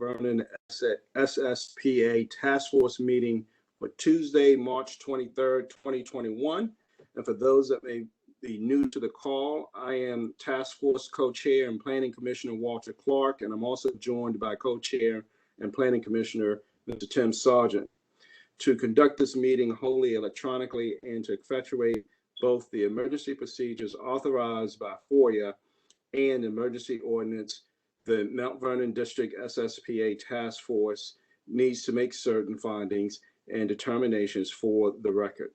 Mount Vernon SSPA Task Force meeting for Tuesday, March 23rd, 2021. And for those that may be new to the call, I am Task Force Co-Chair and Planning Commissioner Walter Clark, and I'm also joined by Co-Chair and Planning Commissioner Mr. Tim Sargent. To conduct this meeting wholly electronically and to effectuate both the emergency procedures authorized by FOIA and emergency ordinance, the Mount Vernon District SSPA Task Force needs to make certain findings and determinations for the record.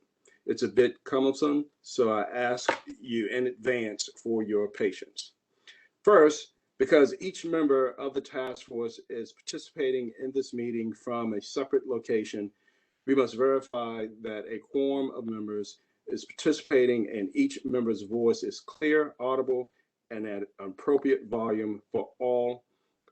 It's a bit cumbersome, so I ask you in advance for your patience. First, because each member of the task force is participating in this meeting from a separate location, we must verify that a quorum of members is participating and each member's voice is clear, audible, and at an appropriate volume for all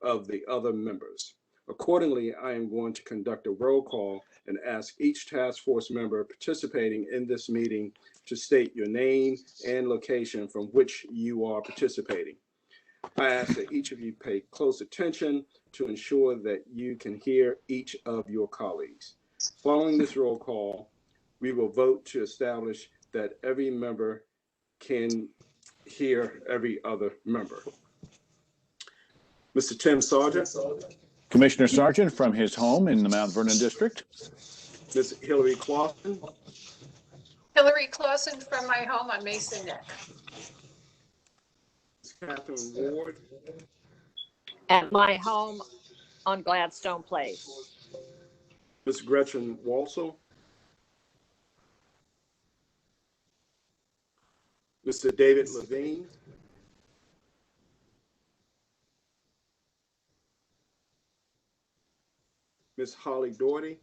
of the other members. Accordingly, I am going to conduct a roll call and ask each task force member participating in this meeting to state your name and location from which you are participating. I ask that each of you pay close attention to ensure that you can hear each of your colleagues. Following this roll call, we will vote to establish that every member can hear every other member. Mr. Tim Sargent. Commissioner Sargent from his home in the Mount Vernon District. Ms. Hillary Clausen. Hillary Clausen from my home on Mason Neck. Ms. Catherine Ward. At my home on Gladstone Place. Ms. Gretchen Walsall. Mr. David Levine. Ms. Holly Doherty.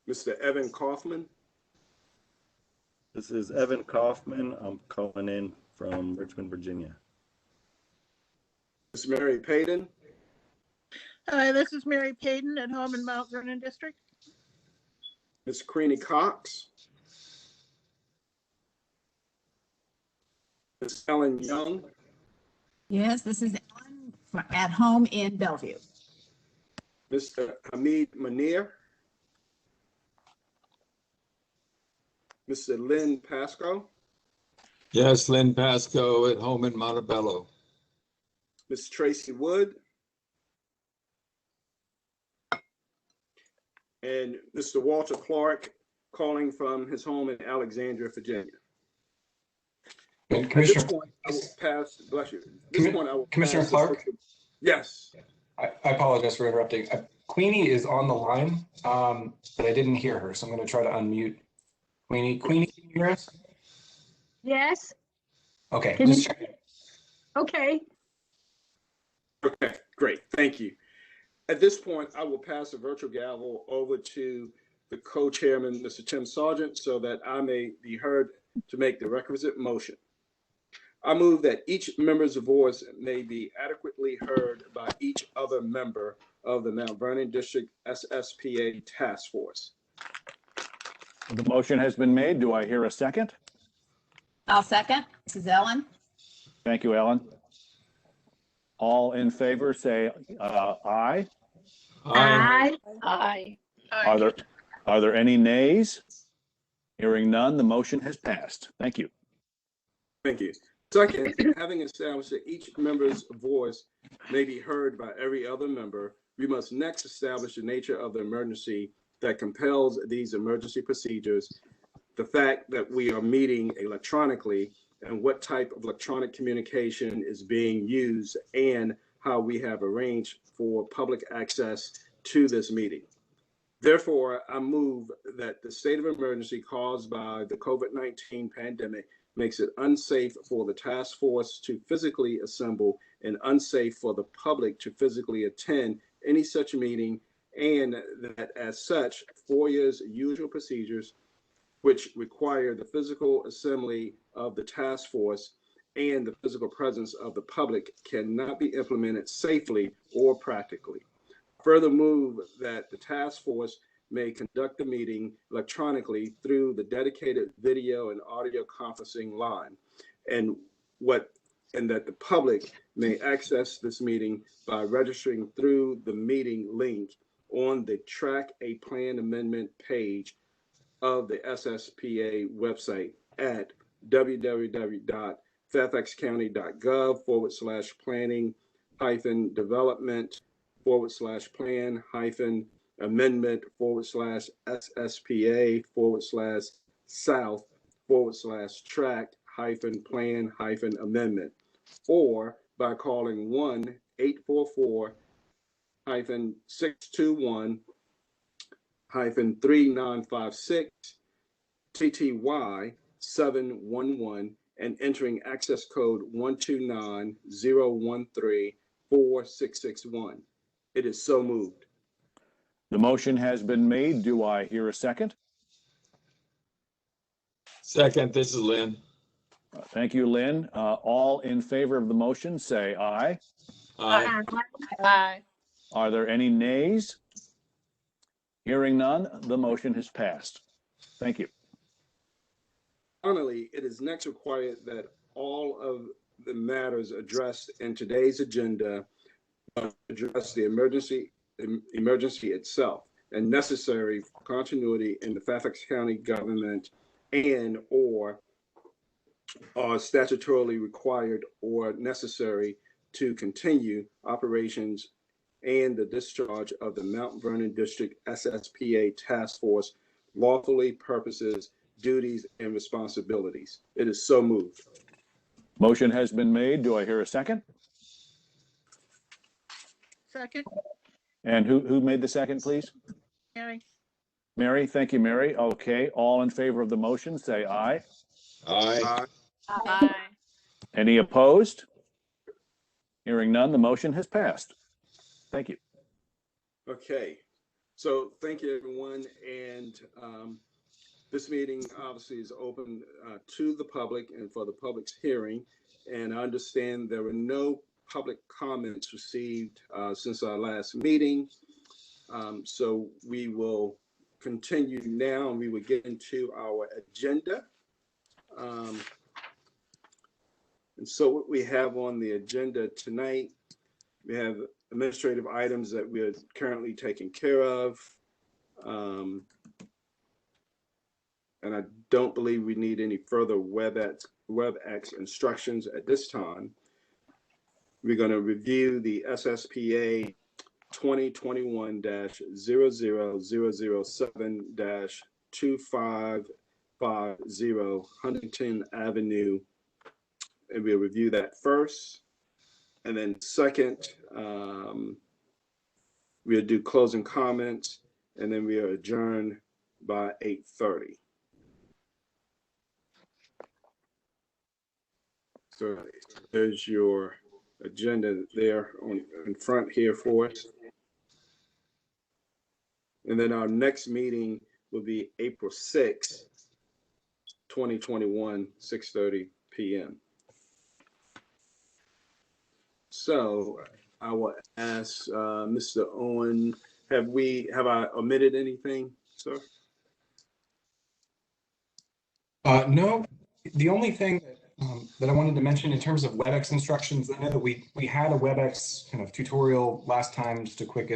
Mr. Evan Kaufman. This is Evan Kaufman. I'm calling in from Richmond, Virginia. Ms. Mary Payton. Hi, this is Mary Payton at home in Mount Vernon District. Ms. Creanie Cox. Ms. Ellen Young. Yes, this is Ellen at home in Bellevue. Mr. Hamid Munir. Mr. Lynn Pasco. Yes, Lynn Pasco at home in Montebello. Ms. Tracy Wood. And Mr. Walter Clark calling from his home in Alexandria, Virginia. And Commissioner, at this point, I will pass, bless you. At this point, I will Commissioner pass Clark? Yes. I apologize for interrupting. Queenie is on the line, but I didn't hear her, so I'm going to try to unmute. Queenie, can you hear us? Yes. Okay, Can just you- checking. Okay. Okay, great. Thank you. At this point, I will pass the virtual gavel over to the co-chairman, Mr. Tim Sargent, so that I may be heard to make the requisite motion. I move that each member's voice may be adequately heard by each other member of the Mount Vernon District SSPA Task Force. The motion has been made. Do I hear a second? I'll second. This is Ellen. Thank you, Ellen. All in favor say aye. Aye. Aye. Are there any nays? Hearing none, the motion has passed. Thank you. Thank you. Second, having established that each member's voice may be heard by every other member, we must next establish the nature of the emergency that compels these emergency procedures, the fact that we are meeting electronically, and what type of electronic communication is being used, and how we have arranged for public access to this meeting. Therefore, I move that the state of emergency caused by the COVID-19 pandemic makes it unsafe for the task force to physically assemble and unsafe for the public to physically attend any such meeting, and that as such, FOIA's usual procedures, which require the physical assembly of the task force and the physical presence of the public, cannot be implemented safely or practically. Further move that the task force may conduct the meeting electronically through the dedicated video and audio conferencing line. And what and that the public may access this meeting by registering through the meeting link on the Track a Plan Amendment page of the SSPA website at www.fairfaxcounty.gov/planning-development/south/plan-plan-amendment, or by calling 1-844-621-3956 TTY 711 and entering access code 129-013-4661. It is so moved. The motion has been made. Do I hear a second? Second, this is Lynn. Thank you, Lynn. All in favor of the motion, say aye. Aye. Aye. Are there any nays? Hearing none, the motion has passed. Thank you. Finally, it is next required that all of the matters addressed in today's agenda address the emergency itself and necessary for continuity in the Fairfax County government and or are statutorily required or necessary to continue operations and the discharge of the Mount Vernon District SSPA Task Force lawfully purposes, duties, and responsibilities. It is so moved. Motion has been made. Do I hear a second? Second, And who made the second, please? Mary. Mary, thank you, Mary. Okay, all in favor of the motion, say aye. Aye. Aye. Any opposed? Hearing none, the motion has passed. Thank you. Okay, so thank you, everyone. And this meeting obviously is open to the public and for the public's hearing. And I understand there were no public comments received since our last meeting. So we will continue now and we will get into our agenda. And so what we have on the agenda tonight, we have administrative items that we're currently taking care of. And I don't believe we need any further WebEx instructions at this time. We're going to review the SSPA 2021-00007-2550 Huntington Avenue. And we'll review that first. And then second, we'll do closing comments, and then we'll adjourn by 8:30. So there's your agenda there in front here for us. And then our next meeting will be April 6th, 2021, 6:30 p.m. So I will ask Mr. Owen, have I omitted anything, sir? No, the only thing that I wanted to mention in terms of WebEx instructions, I know that we had a WebEx kind of tutorial last time, just a quick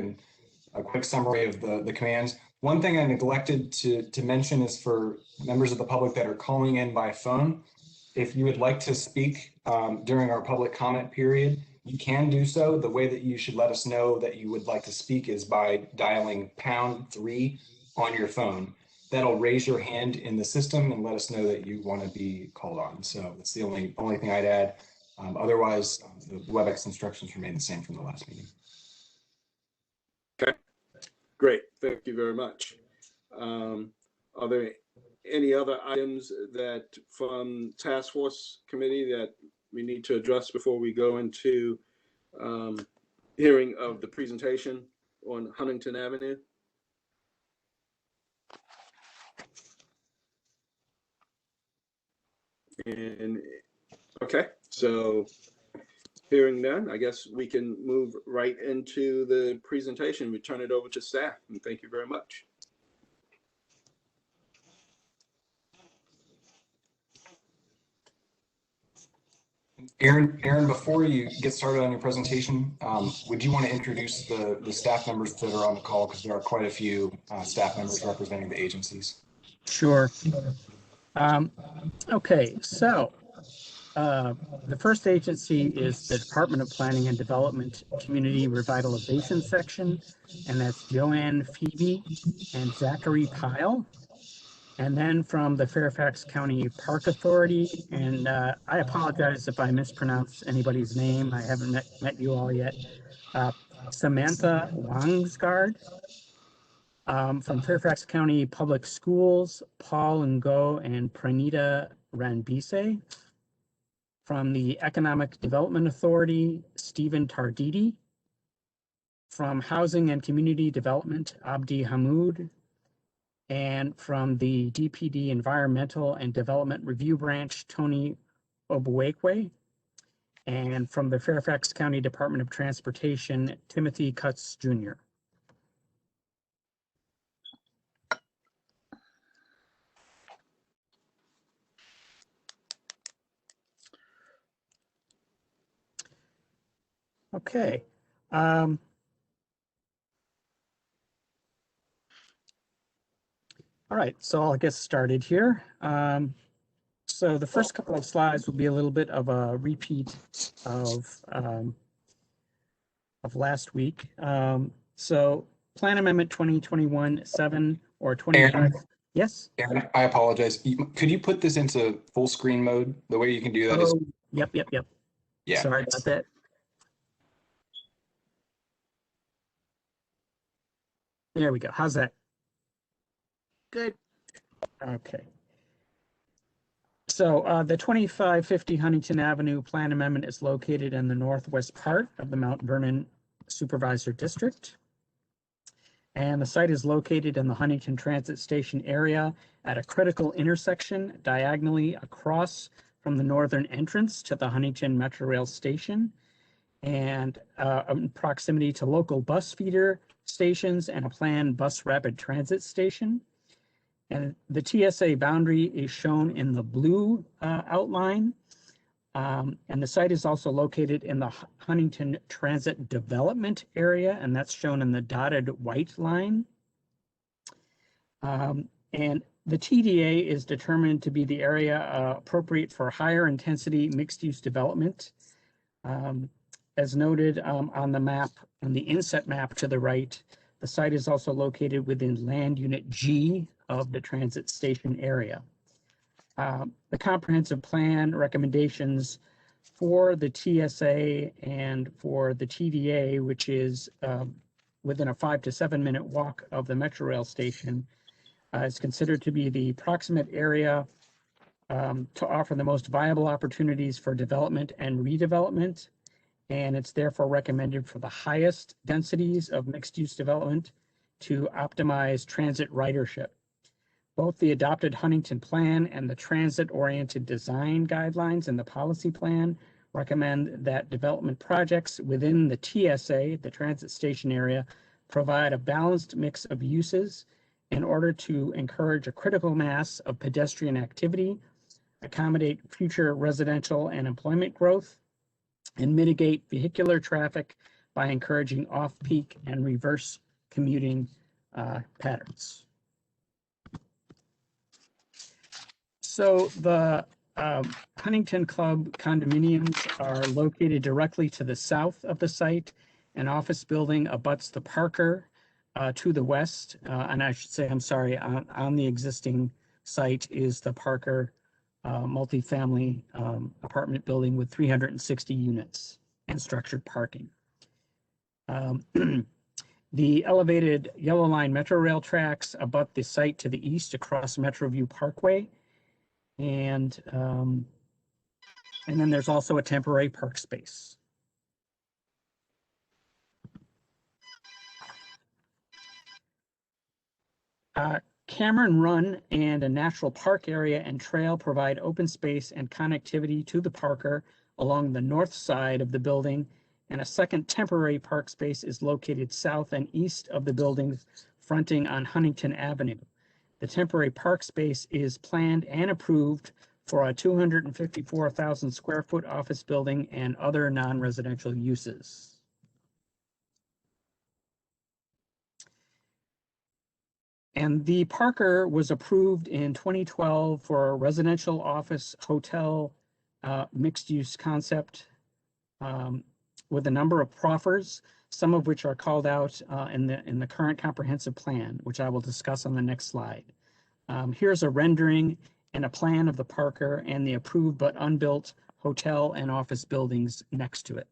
summary of the commands. One thing I neglected to mention is for members of the public that are calling in by phone, if you would like to speak during our public comment period, you can do so. The way that you should let us know that you would like to speak is by dialing #3 on your phone. That'll raise your hand in the system and let us know that you want to be called on. So that's the only thing I'd add. Otherwise, the WebEx instructions remain the same from the last meeting. Okay, great. Thank you very much. Are there any other items that from Task Force Committee that we need to address before we go into hearing of the presentation on Huntington Avenue? And okay, so hearing none, I guess we can move right into the presentation. We turn it over to staff, and thank you very much. Aaron, before you get started on your presentation, would you want to introduce the staff members that are on the call? Because there are quite a few staff members representing the agencies. Sure. Okay, so the first agency is the Department of Planning and Development Community Revitalization Section, and that's Joanne Phoebe and Zachary Pyle. And then from the Fairfax County Park Authority, and I apologize if I mispronounce anybody's name. I haven't met you all yet. Samantha Wangsgaard. From Fairfax County Public Schools, Paul Ngo and Pranita Ranbise. From the Economic Development Authority, Stephen Tarditi. From Housing and Community Development, Abdi Hamoud. And from the DPD Environmental and Development Review Branch, Tony Obuekwe. And from the Fairfax County Department of Transportation, Timothy Cutts Jr. Okay. All right, so I'll get started here. So the first couple of slides will be a little bit of a repeat of last week. So Plan Amendment 2021-7 or 25. Aaron? Yes? Aaron, I apologize. Could you put this into full screen mode? The way you can do that is. Yep. Yeah. Sorry about that. There we go. How's that? Good. Okay. So the 2550 Huntington Avenue Plan Amendment is located in the northwest part of the Mount Vernon Supervisor District. And the site is located in the Huntington Transit Station area at a critical intersection diagonally across from the northern entrance to the Huntington Metro Rail Station and in proximity to local bus feeder stations and a planned bus rapid transit station. And the TSA boundary is shown in the blue outline. And the site is also located in the Huntington Transit Development area, and that's shown in the dotted white line. And the TDA is determined to be the area appropriate for higher intensity mixed use development. As noted on the map, on the inset map to the right, the site is also located within Land Unit G of the transit station area. The comprehensive plan recommendations for the TSA and for the TDA, which is within a 5 to 7 minute walk of the Metro Rail station, is considered to be the proximate area to offer the most viable opportunities for development and redevelopment. And it's therefore recommended for the highest densities of mixed-use development to optimize transit ridership. Both the adopted Huntington Plan and the transit-oriented design guidelines in the policy plan recommend that development projects within the TSA, the transit station area, provide a balanced mix of uses in order to encourage a critical mass of pedestrian activity, accommodate future residential and employment growth, and mitigate vehicular traffic by encouraging off-peak and reverse commuting patterns. So the Huntington Club condominiums are located directly to the south of the site. An office building abuts the Parker to the west. And I should say, I'm sorry, on the existing site is the Parker multifamily apartment building with 360 units and structured parking. The elevated Yellow Line Metro Rail tracks abut the site to the east across Metroview Parkway. And then there's also a temporary park space. Cameron Run and a natural park area and trail provide open space and connectivity to the Parker along the north side of the building, and a second temporary park space is located south and east of the buildings fronting on Huntington Avenue. The temporary park space is planned and approved for a 254,000 square foot office building and other non-residential uses. And the Parker was approved in 2012 for a residential office hotel mixed-use concept with a number of proffers, some of which are called out in the current comprehensive plan, which I will discuss on the next slide. Here's a rendering and a plan of the Parker and the approved but unbuilt hotel and office buildings next to it.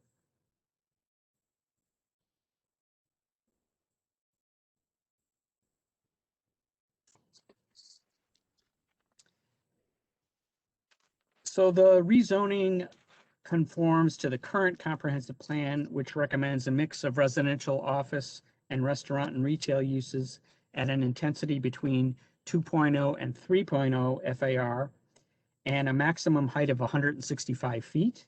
So the rezoning conforms to the current comprehensive plan, which recommends a mix of residential, office, and restaurant and retail uses at an intensity between 2.0 and 3.0 FAR and a maximum height of 165 feet.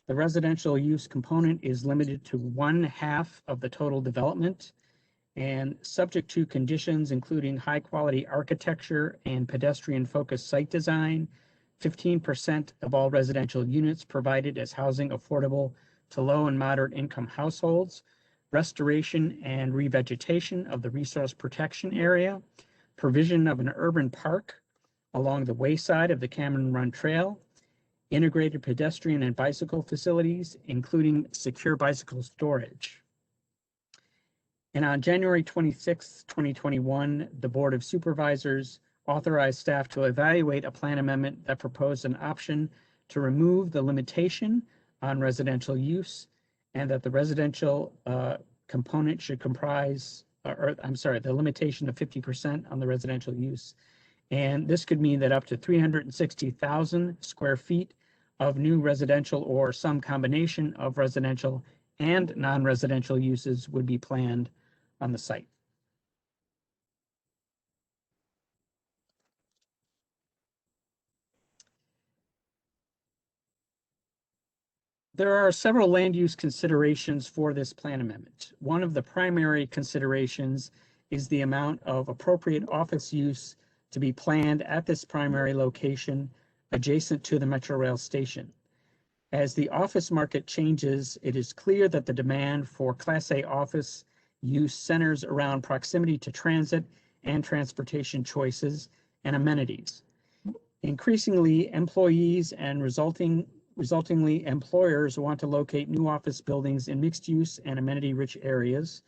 The residential use component is limited to 1/2 of the total development and subject to conditions including high quality architecture and pedestrian focused site design, 15% of all residential units provided as housing affordable to low and moderate income households, restoration and revegetation of the resource protection area, provision of an urban park along the wayside of the Cameron Run Trail, integrated pedestrian and bicycle facilities, including secure bicycle storage. And on January 26, 2021, the Board of Supervisors authorized staff to evaluate a plan amendment that proposed an option to remove the limitation on residential use and that the residential component should comprise, the limitation of 50% on the residential use. And this could mean that up to 360,000 square feet of new residential or some combination of residential and non-residential uses would be planned on the site. There are several land use considerations for this plan amendment. One of the primary considerations is the amount of appropriate office use to be planned at this primary location adjacent to the Metro Rail station. As the office market changes, it is clear that the demand for Class A office use centers around proximity to transit and transportation choices and amenities. Increasingly, employees and resultingly employers want to locate new office buildings in mixed use and amenity-rich areas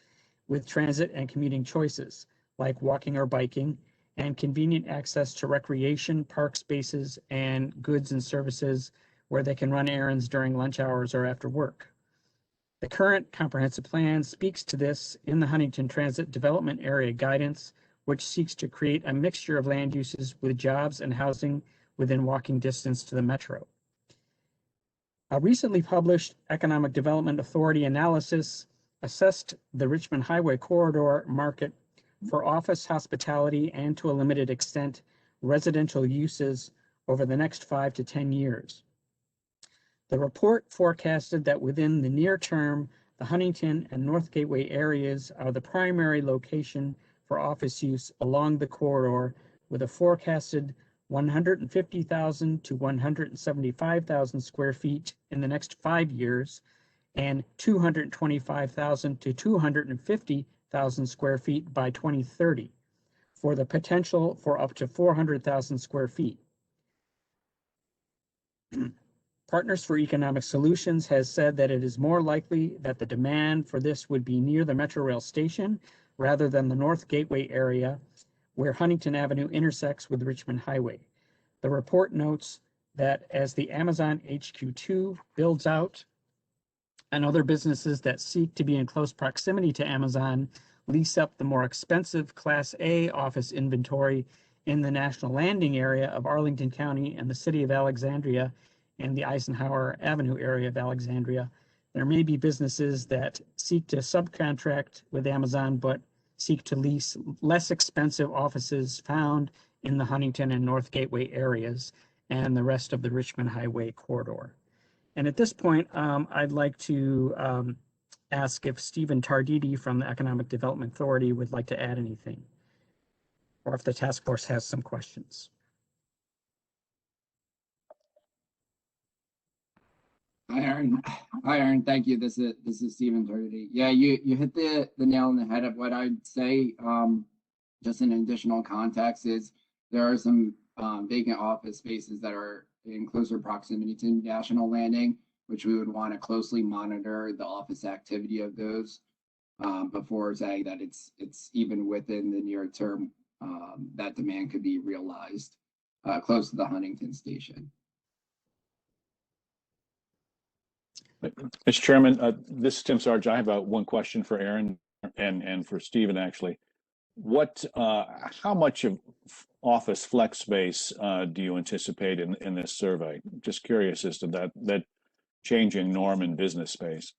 with transit and commuting choices like walking or biking and convenient access to recreation, park spaces, and goods and services where they can run errands during lunch hours or after work. The current comprehensive plan speaks to this in the Huntington Transit Development Area Guidance, which seeks to create a mixture of land uses with jobs and housing within walking distance to the metro. A recently published Economic Development Authority analysis assessed the Richmond Highway corridor market for office, hospitality, and to a limited extent, residential uses over the next 5 to 10 years. The report forecasted that within the near term, the Huntington and North Gateway areas are the primary location for office use along the corridor, with a forecasted 150,000 to 175,000 square feet in the next 5 years and 225,000 to 250,000 square feet by 2030, for the potential for up to 400,000 square feet. Partners for Economic Solutions has said that it is more likely that the demand for this would be near the Metro Rail station rather than the North Gateway area where Huntington Avenue intersects with Richmond Highway. The report notes that as the Amazon HQ2 builds out and other businesses that seek to be in close proximity to Amazon lease up the more expensive Class A office inventory in the National Landing area of Arlington County and the city of Alexandria and the Eisenhower Avenue area of Alexandria, there may be businesses that seek to subcontract with Amazon but seek to lease less expensive offices found in the Huntington and North Gateway areas and the rest of the Richmond Highway corridor. And at this point, I'd like to ask if Stephen Tarditi from the Economic Development Authority would like to add anything, or if the task force has some questions. Hi, Aaron. Hi, Aaron. Thank you. This is Stephen Doherty. Yeah, you hit the nail on the head of what I'd say. Just an additional context is there are some vacant office spaces that are in closer proximity to National Landing, which we would want to closely monitor the office activity of those before saying that it's even within the near term that demand could be realized close to the Huntington station. Mr. Chairman, this is Tim Sargent. I have one question for Aaron and for Stephen, actually. How much of office flex space do you anticipate in this survey? Just curious as to that changing norm in business space.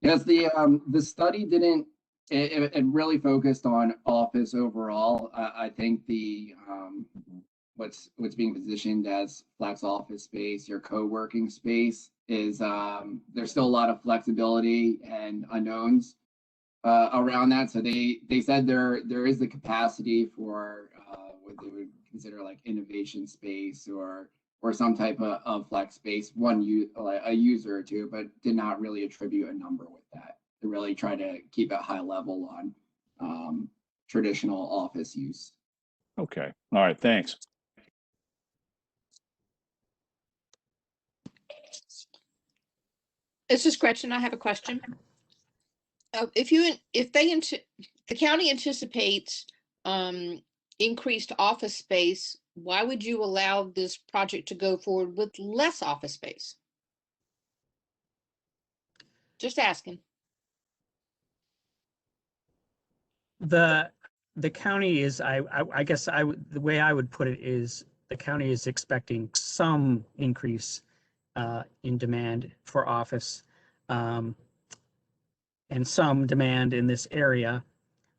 Yes, the study didn't. It really focused on office overall. I think the what's being positioned as flex office space, your co-working space, is there's still a lot of flexibility and unknowns around that. So they said there is the capacity for what they would consider like innovation space or some type of flex space, a user or two, but did not really attribute a number with that. They really try to keep it high level on traditional office use. Okay. All right. Thanks. This is Gretchen. I have a question. The county anticipates increased office space, why would you allow this project to go forward with less office space? Just asking. The county is, I guess the way I would put it is the county is expecting some increase in demand for office and some demand in this area,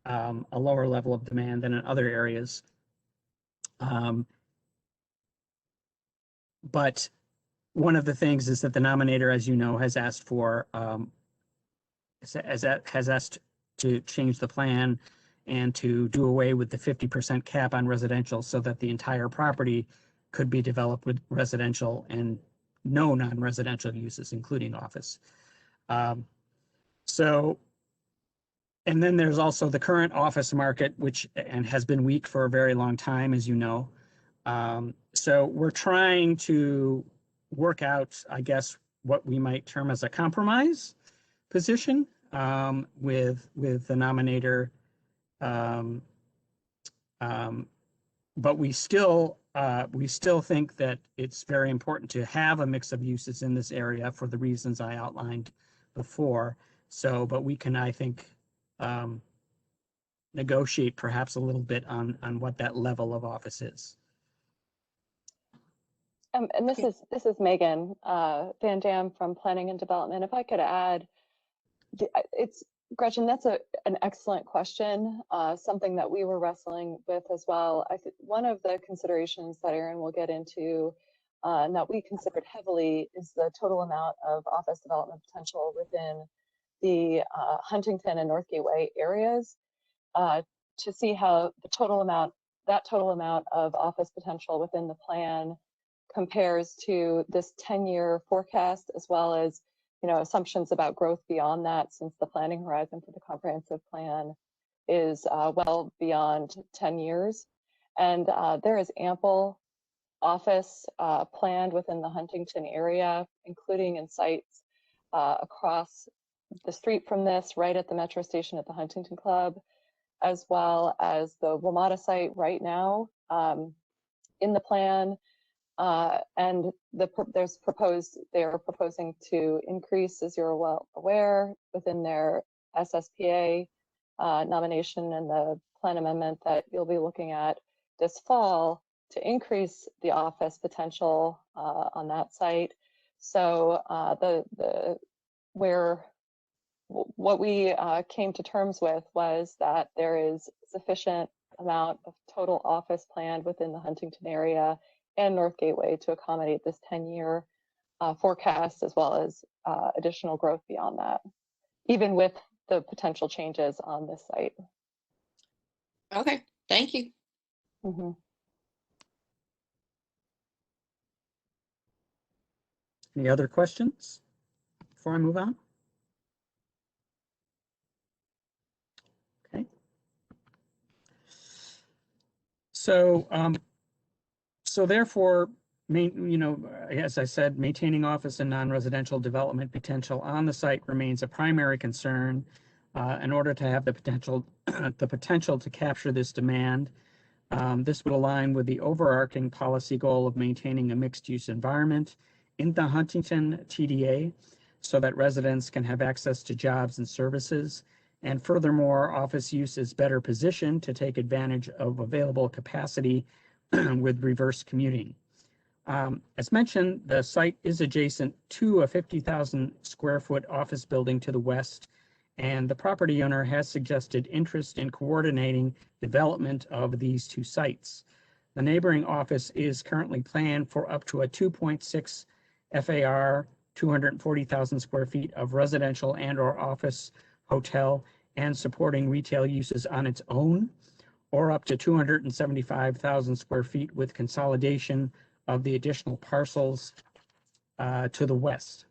a lower level of demand than in other areas. But one of the things is that the nominator, as you know, has asked for has asked to change the plan and to do away with the 50% cap on residential so that the entire property could be developed with residential and no non-residential uses, including office. And then there's also the current office market, which has been weak for a very long time, as you know. So we're trying to work out, I guess, what we might term as a compromise position with the nominator. But we still think that it's very important to have a mix of uses in this area for the reasons I outlined before. So, but we can, I think, negotiate perhaps a little bit on what that level of office is. And this is Megan Van Dam from Planning and Development. If I could add, it's Gretchen, that's an excellent question, something that we were wrestling with as well. I think one of the considerations that Aaron will get into and that we considered heavily is the total amount of office development potential within the Huntington and North Gateway areas to see how that total amount of office potential within the plan compares to this 10-year forecast, as well as assumptions about growth beyond that, since the planning horizon for the comprehensive plan is well beyond 10 years. And there is ample office planned within the Huntington area, including in sites across the street from this, right at the metro station at the Huntington Club, as well as the WMATA site right now in the plan. And they are proposing to increase, as you're well aware, within their SSPA nomination and the plan amendment that you'll be looking at this fall to increase the office potential on that site. So what we came to terms with was that there is sufficient amount of total office planned within the Huntington area and North Gateway to accommodate this 10-year forecast, as well as additional growth beyond that, even with the potential changes on this site. Okay, thank you. Mm-hmm. Any other questions before I move on? Okay. So, therefore, as I said, maintaining office and non-residential development potential on the site remains a primary concern. In order to have the potential to capture this demand, this would align with the overarching policy goal of maintaining a mixed-use environment in the Huntington TDA so that residents can have access to jobs and services. And furthermore, office use is better positioned to take advantage of available capacity with reverse commuting. As mentioned, the site is adjacent to a 50,000 square foot office building to the west, and the property owner has suggested interest in coordinating development of these two sites. The neighboring office is currently planned for up to a 2.6 FAR, 240,000 square feet of residential and/or office, hotel, and supporting retail uses on its own, or up to 275,000 square feet with consolidation of the additional parcels to the west.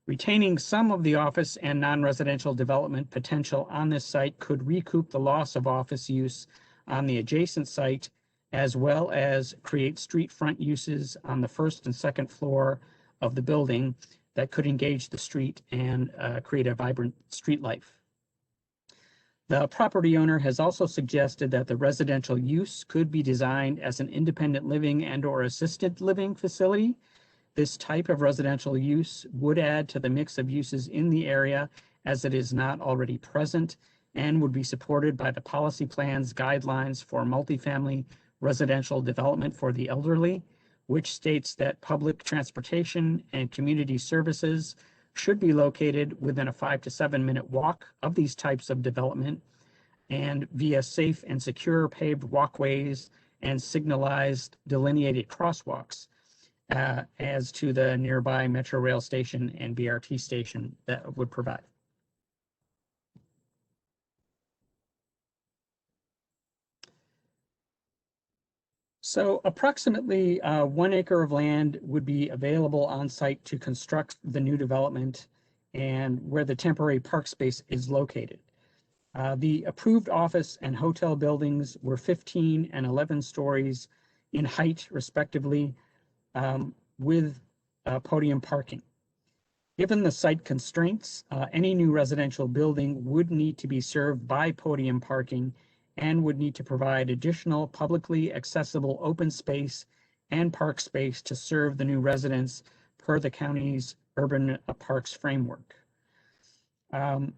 Retaining some of the office and non-residential development potential on this site could recoup the loss of office use on the adjacent site, as well as create street front uses on the first and second floor of the building that could engage the street and create a vibrant street life. The property owner has also suggested that the residential use could be designed as an independent living and/or assisted living facility. This type of residential use would add to the mix of uses in the area as it is not already present and would be supported by the policy plan's guidelines for multifamily residential development for the elderly, which states that public transportation and community services should be located within a 5 to 7 minute walk of these types of development and via safe and secure paved walkways and signalized delineated crosswalks as to the nearby Metro Rail station and BRT station that would provide. So approximately 1 acre of land would be available on site to construct the new development and where the temporary park space is located. The approved office and hotel buildings were 15 and 11 stories in height, respectively, with podium parking. Given the site constraints, any new residential building would need to be served by podium parking and would need to provide additional publicly accessible open space and park space to serve the new residents per the county's urban parks framework. Let's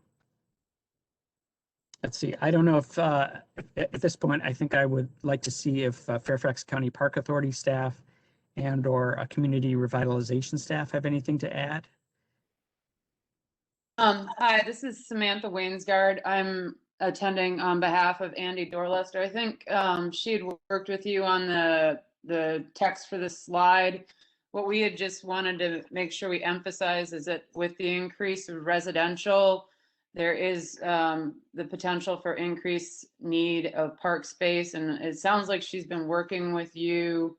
see, I don't know if at this point, I think I would like to see if Fairfax County Park Authority staff and/or community revitalization staff have anything to add. Hi, this is Samantha Wainsgard. I'm attending on behalf of Andy Dorlester. I think she had worked with you on the text for this slide. What we had just wanted to make sure we emphasize is that with the increase of residential, there is the potential for increased need of park space. And it sounds like she's been working with you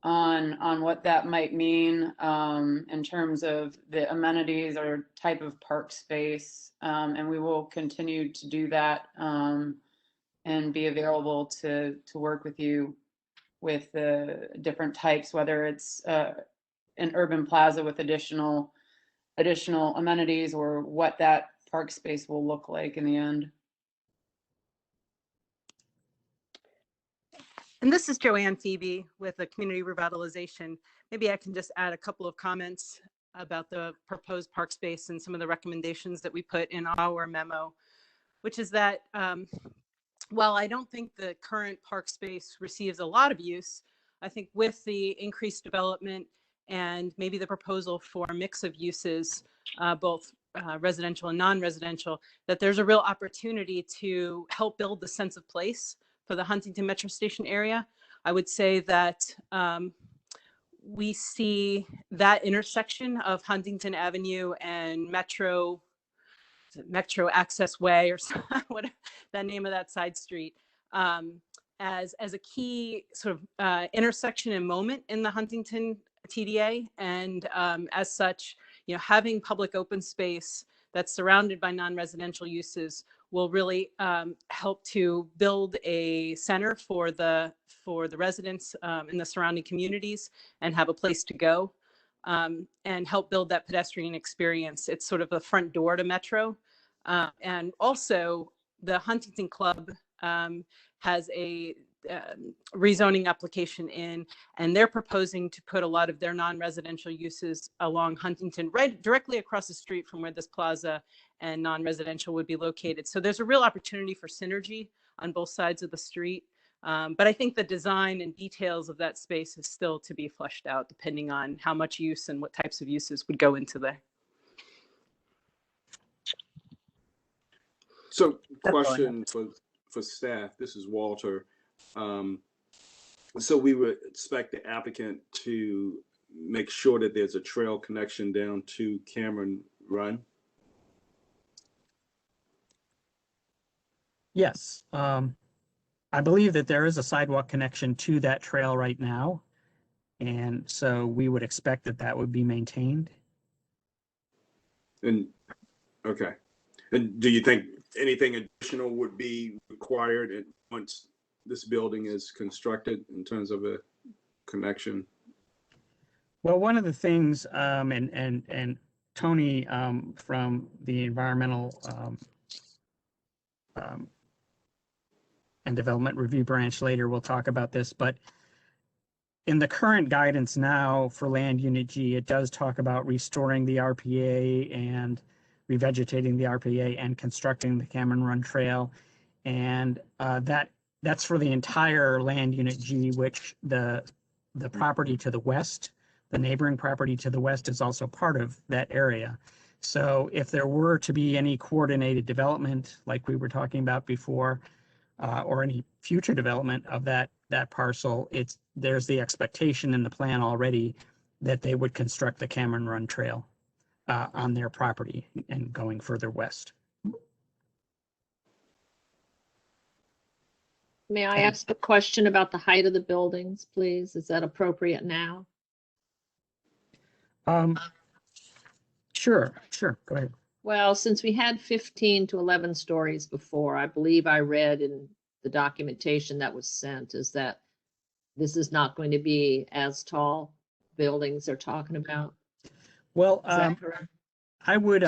on what that might mean in terms of the amenities or type of park space. And we will continue to do that and be available to work with you with the different types, whether it's an urban plaza with additional amenities or what that park space will look like in the end. And this is Joanne Phoebe with the Community Revitalization. Maybe I can just add a couple of comments about the proposed park space and some of the recommendations that we put in our memo, which is that while I don't think the current park space receives a lot of use, I think with the increased development and maybe the proposal for a mix of uses, both residential and non-residential, that there's a real opportunity to help build the sense of place for the Huntington Metro Station area. I would say that we see that intersection of Huntington Avenue and Metro Access Way, or whatever that name of that side street, as a key sort of intersection and moment in the Huntington TDA. And as such, having public open space that's surrounded by non-residential uses will really help to build a center for the residents in the surrounding communities and have a place to go, and help build that pedestrian experience. It's sort of a front door to Metro. And also the Huntington Club has a rezoning application in, and they're proposing to put a lot of their non-residential uses along Huntington, right directly across the street from where this plaza and non-residential would be located. So there's a real opportunity for synergy on both sides of the street. But I think the design and details of that space is still to be fleshed out, depending on how much use and what types of uses would go into there. So question for staff, this is Walter. So we would expect the applicant to make sure that there's a trail connection down to Cameron Run? Yes. I believe that there is a sidewalk connection to that trail right now. And so we would expect that that would be maintained. And, okay. And do you think anything additional would be required once this building is constructed in terms of a connection? Well, one of the things, and Tony from the Environmental and Development Review Branch later will talk about this, but in the current guidance now for Land Unit G, it does talk about restoring the RPA and revegetating the RPA and constructing the Cameron Run Trail. And that's for the entire Land Unit G, which the property to the west, the neighboring property to the west, is also part of that area. So if there were to be any coordinated development, like we were talking about before, or any future development of that parcel, there's the expectation in the plan already that they would construct the Cameron Run Trail on their property and going further west. May I ask a question about the height of the buildings, please? Is that appropriate now? Sure, go ahead. Well, since we had 15 to 11 stories before, I believe I read in the documentation that was sent is that this is not going to be as tall buildings they're talking about. Well, Is that correct? I would,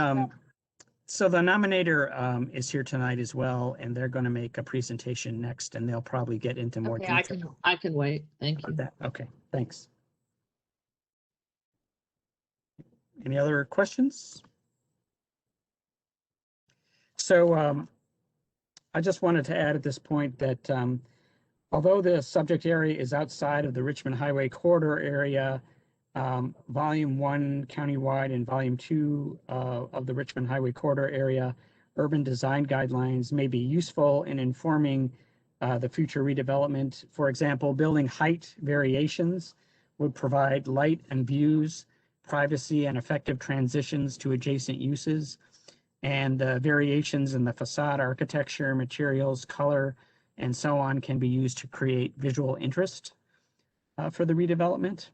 so the nominator is here tonight as well, and they're going to make a presentation next, and they'll probably get into more Okay, detail. I can wait. Thank you. Okay, thanks. Any other questions? So I just wanted to add at this point that although the subject area is outside of the Richmond Highway corridor area, Volume 1 countywide and Volume 2 of the Richmond Highway corridor area urban design guidelines may be useful in informing the future redevelopment. For example, building height variations would provide light and views, privacy, and effective transitions to adjacent uses. And variations in the facade architecture, materials, color, and so on can be used to create visual interest for the redevelopment.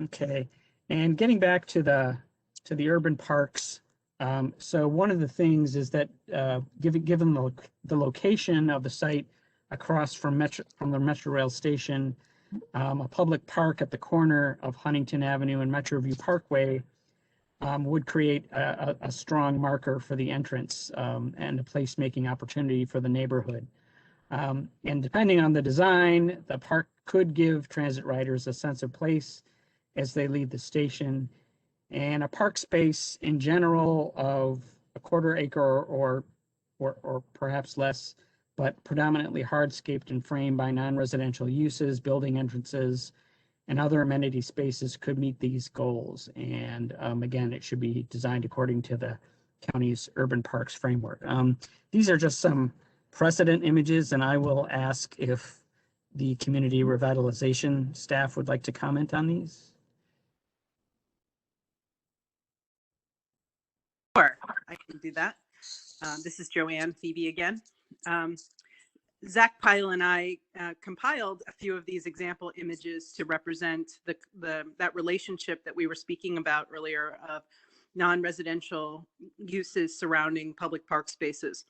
Okay, and getting back to the urban parks. So one of the things is that given the location of the site across from the Metro Rail station, a public park at the corner of Huntington Avenue and Metroview Parkway would create a strong marker for the entrance and a placemaking opportunity for the neighborhood. And depending on the design, the park could give transit riders a sense of place as they leave the station. And a park space in general of a quarter acre or perhaps less, but predominantly hardscaped and framed by non-residential uses, building entrances, and other amenity spaces could meet these goals. And again, it should be designed according to the county's urban parks framework. These are just some precedent images, and I will ask if the community revitalization staff would like to comment on these. Sure, I can do that. This is Joanne Phoebe again. Zach Pyle and I compiled a few of these example images to represent that relationship that we were speaking about earlier of non-residential uses surrounding public park spaces.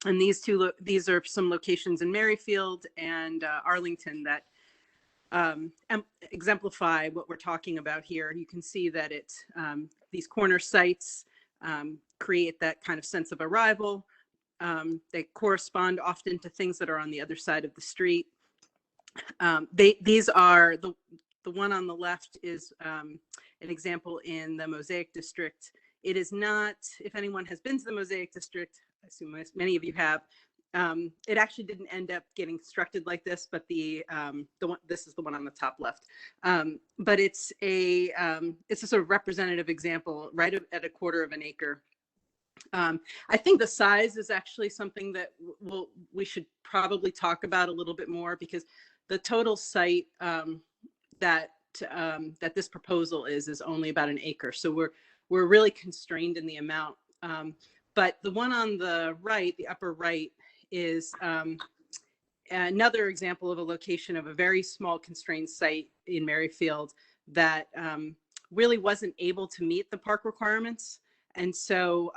And these are some locations in Merrifield and Arlington that exemplify what we're talking about here. You can see that these corner sites create that kind of sense of arrival. They correspond often to things that are on the other side of the street. These are the one on the left is an example in the Mosaic District. It is not, if anyone has been to the Mosaic District, I assume many of you have, it actually didn't end up getting constructed like this, but the one, this is the one on the top left. But it's a sort of representative example, right at a quarter of an acre. I think the size is actually something that we should probably talk about a little bit more, because the total site that this proposal is only about an acre. So we're really constrained in the amount. But the one on the right, the upper right, is another example of a location of a very small constrained site in Merrifield that really wasn't able to meet the park requirements. And so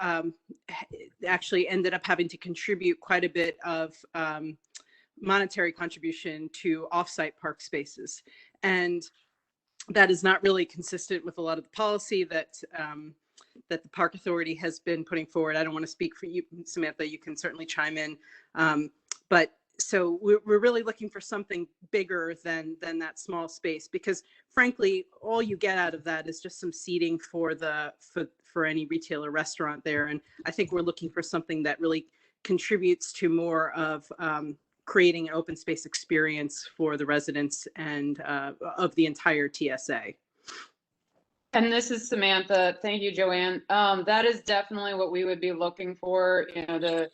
actually ended up having to contribute quite a bit of monetary contribution to offsite park spaces. And that is not really consistent with a lot of the policy that that the Park Authority has been putting forward. I don't want to speak for you, Samantha, you can certainly chime in. But so we're really looking for something bigger than that small space, because frankly, all you get out of that is just some seating for any retail or restaurant there. And I think we're looking for something that really contributes to more of creating an open space experience for the residents and of the entire TSA. And this is Samantha. Thank you, Joanne. That is definitely what we would be looking for. You know, the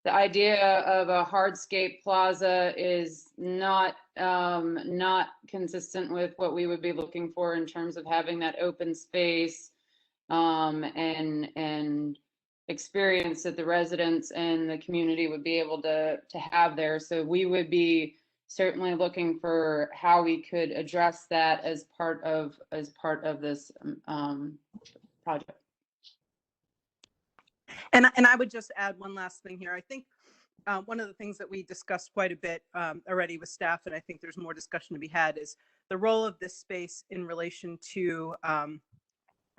idea of a hardscape plaza is not consistent with what we would be looking for in terms of having that open space and experience that the residents and the community would be able to have there. So we would be certainly looking for how we could address that as part of this project. And I would just add one last thing here. I think one of the things that we discussed quite a bit already with staff, and I think there's more discussion to be had, is the role of this space in relation to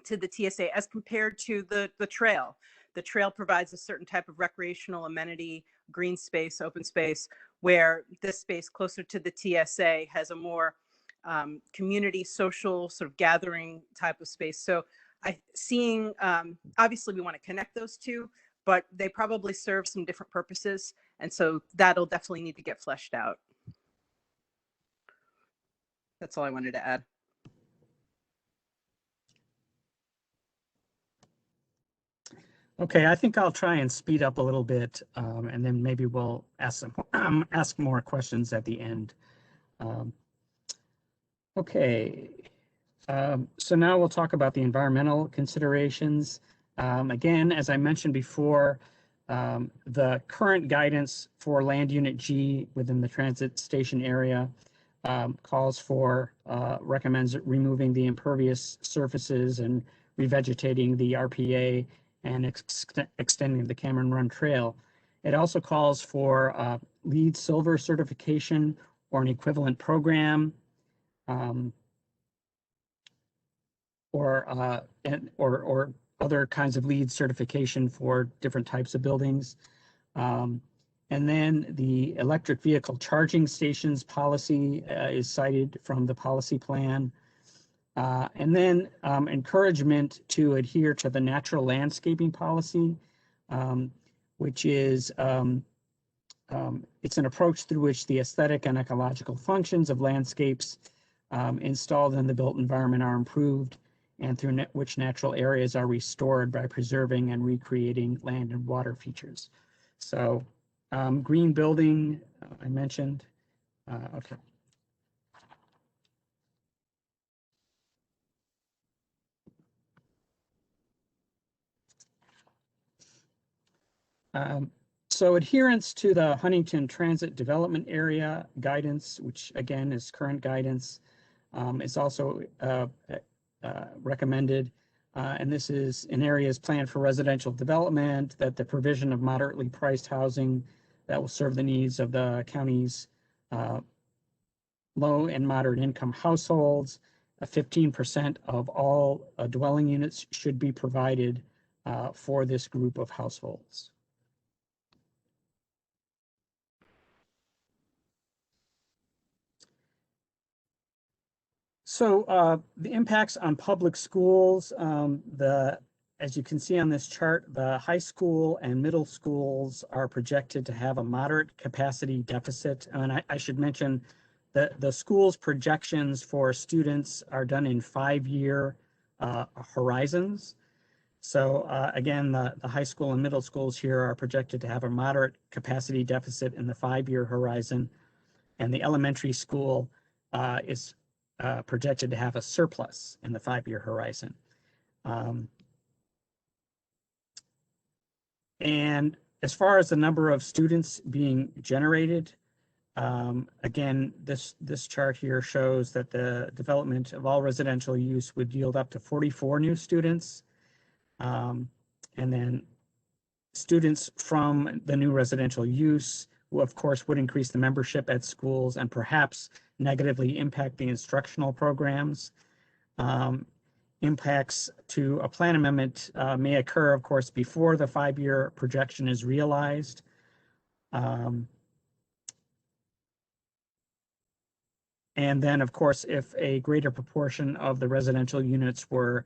the TSA as compared to the trail. The trail provides a certain type of recreational amenity, green space, open space, where this space closer to the TSA has a more community, social sort of gathering type of space. So obviously we want to connect those two, but they probably serve some different purposes. And so that'll definitely need to get fleshed out. That's all I wanted to add. Okay, I think I'll try and speed up a little bit, and then maybe we'll ask more questions at the end. Okay, so now we'll talk about the environmental considerations. Again, as I mentioned before, the current guidance for land unit G within the transit station area recommends removing the impervious surfaces and revegetating the RPA and extending the Cameron Run Trail. It also calls for LEED Silver certification or an equivalent program, or other kinds of LEED certification for different types of buildings. And then the electric vehicle charging stations policy is cited from the policy plan. And then encouragement to adhere to the natural landscaping policy, which is it's an approach through which the aesthetic and ecological functions of landscapes installed in the built environment are improved, and through which natural areas are restored by preserving and recreating land and water features. So green building, I mentioned. Okay. So adherence to the Huntington Transit Development Area guidance, which again is current guidance, is also recommended. And this is in areas planned for residential development, that the provision of moderately priced housing that will serve the needs of the county's low and moderate income households. 15% of all dwelling units should be provided for this group of households. So the impacts on public schools, as you can see on this chart, the high school and middle schools are projected to have a moderate capacity deficit. And I should mention that the school's projections for students are done in 5-year horizons. So again, the high school and middle schools here are projected to have a moderate capacity deficit in the 5-year horizon. And the elementary school is projected to have a surplus in the 5-year horizon. And as far as the number of students being generated, again, this chart here shows that the development of all residential use would yield up to 44 new students. And then students from the new residential use, of course, would increase the membership at schools and perhaps negatively impact the instructional programs. Impacts to a plan amendment may occur, of course, before the 5-year projection is realized. And then, of course, if a greater proportion of the residential units were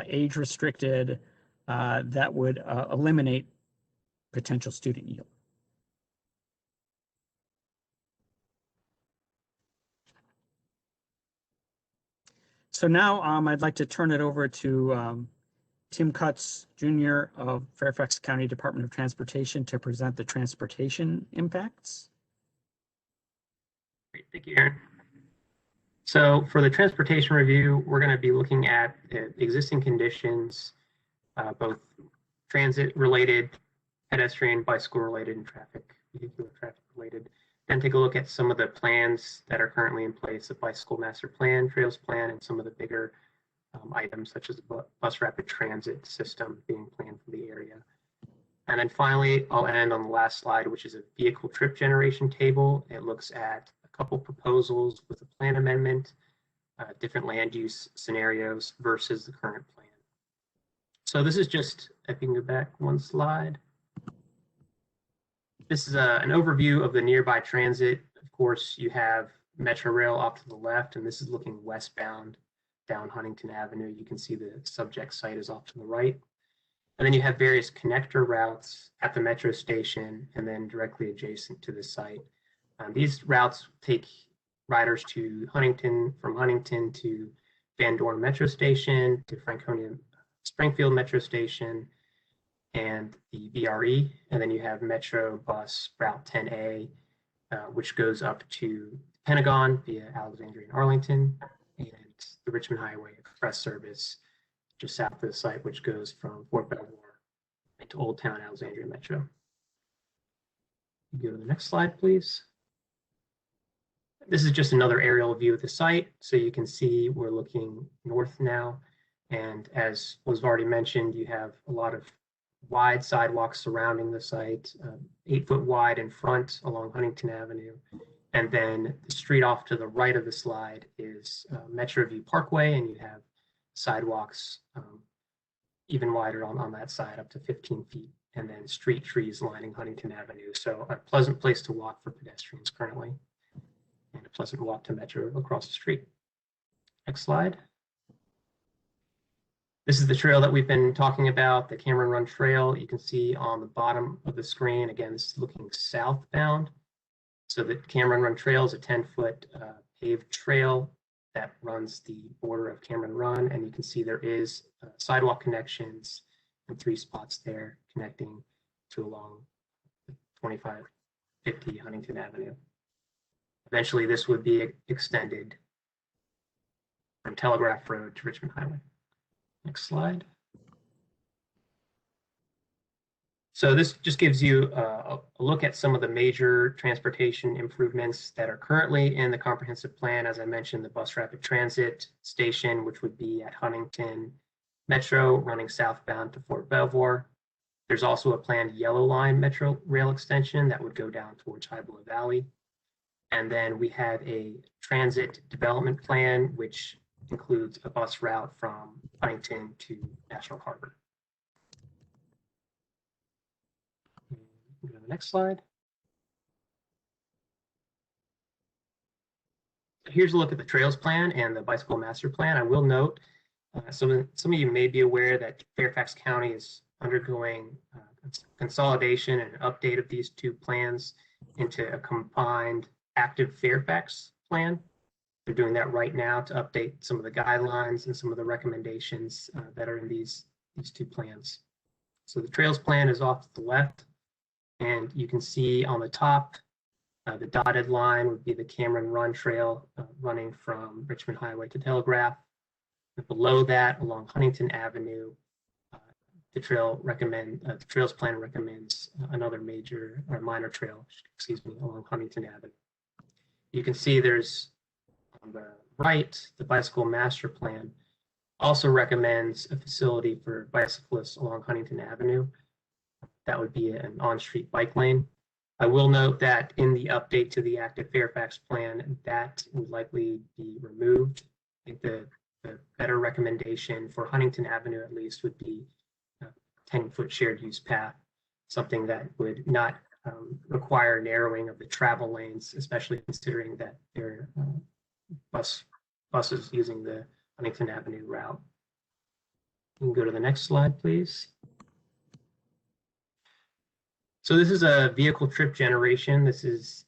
age restricted, that would eliminate potential student yield. So now I'd like to turn it over to Tim Cutts, Jr. of Fairfax County Department of Transportation to present the transportation impacts. Great, thank you, Aaron. So for the transportation review, we're going to be looking at existing conditions, both transit-related, pedestrian, bicycle-related, and vehicular traffic-related. Then take a look at some of the plans that are currently in place, the bicycle master plan, trails plan, and some of the bigger items such as the bus rapid transit system being planned for the area. And then finally, I'll end on the last slide, which is a vehicle trip generation table. It looks at a couple proposals with a plan amendment, different land use scenarios versus the current plan. So this is just, if you can go back one slide. This is an overview of the nearby transit. Of course, you have Metro Rail off to the left, and this is looking westbound down Huntington Avenue. You can see the subject site is off to the right. And then you have various connector routes at the metro station and then directly adjacent to the site. These routes take riders to Huntington, from Huntington to Van Dorn Metro Station, to Franconia Springfield Metro Station, and the VRE. And then you have Metro Bus Route 10A, which goes up to Pentagon via Alexandria and Arlington, and the Richmond Highway Express service just south of the site, which goes from Fort Belvoir into Old Town Alexandria Metro. Go to the next slide, please. This is just another aerial view of the site. So you can see we're looking north now. And as was already mentioned, you have a lot of wide sidewalks surrounding the site, 8 foot wide in front along Huntington Avenue. And then the street off to the right of the slide is Metro View Parkway, and you have sidewalks even wider on that side, up to 15 feet, and then street trees lining Huntington Avenue. So a pleasant place to walk for pedestrians currently, and a pleasant walk to Metro across the street. Next slide. This is the trail that we've been talking about, the Cameron Run Trail. You can see on the bottom of the screen, again, this is looking southbound. So the Cameron Run Trail is a 10-foot paved trail that runs the border of Cameron Run, and you can see there is sidewalk connections and 3 spots there connecting to along 2550 Huntington Avenue. Eventually, this would be extended from Telegraph Road to Richmond Highway. Next slide. So this just gives you a look at some of the major transportation improvements that are currently in the comprehensive plan. As I mentioned, the bus rapid transit station, which would be at Huntington Metro running southbound to Fort Belvoir. There's also a planned yellow line metro rail extension that would go down towards Hybla Valley. And then we have a transit development plan, which includes a bus route from Huntington to National Harbor. Go to the next slide. Here's a look at the trails plan and the bicycle master plan. I will note, some of you may be aware that Fairfax County is undergoing consolidation and an update of these two plans into a combined active Fairfax plan. They're doing that right now to update some of the guidelines and some of the recommendations that are in these two plans. So the trails plan is off to the left, and you can see on the top, the dotted line would be the Cameron Run Trail running from Richmond Highway to Telegraph. And below that, along Huntington Avenue, the trails plan recommends another major or minor trail, excuse me, along Huntington Avenue. You can see there's on the right, the bicycle master plan also recommends a facility for bicyclists along Huntington Avenue. That would be an on-street bike lane. I will note that in the update to the active Fairfax plan, that would likely be removed. I think the better recommendation for Huntington Avenue, at least, would be a 10-foot shared use path, something that would not require narrowing of the travel lanes, especially considering that there are buses using the Huntington Avenue route. You can go to the next slide, please. So this is a vehicle trip generation. This is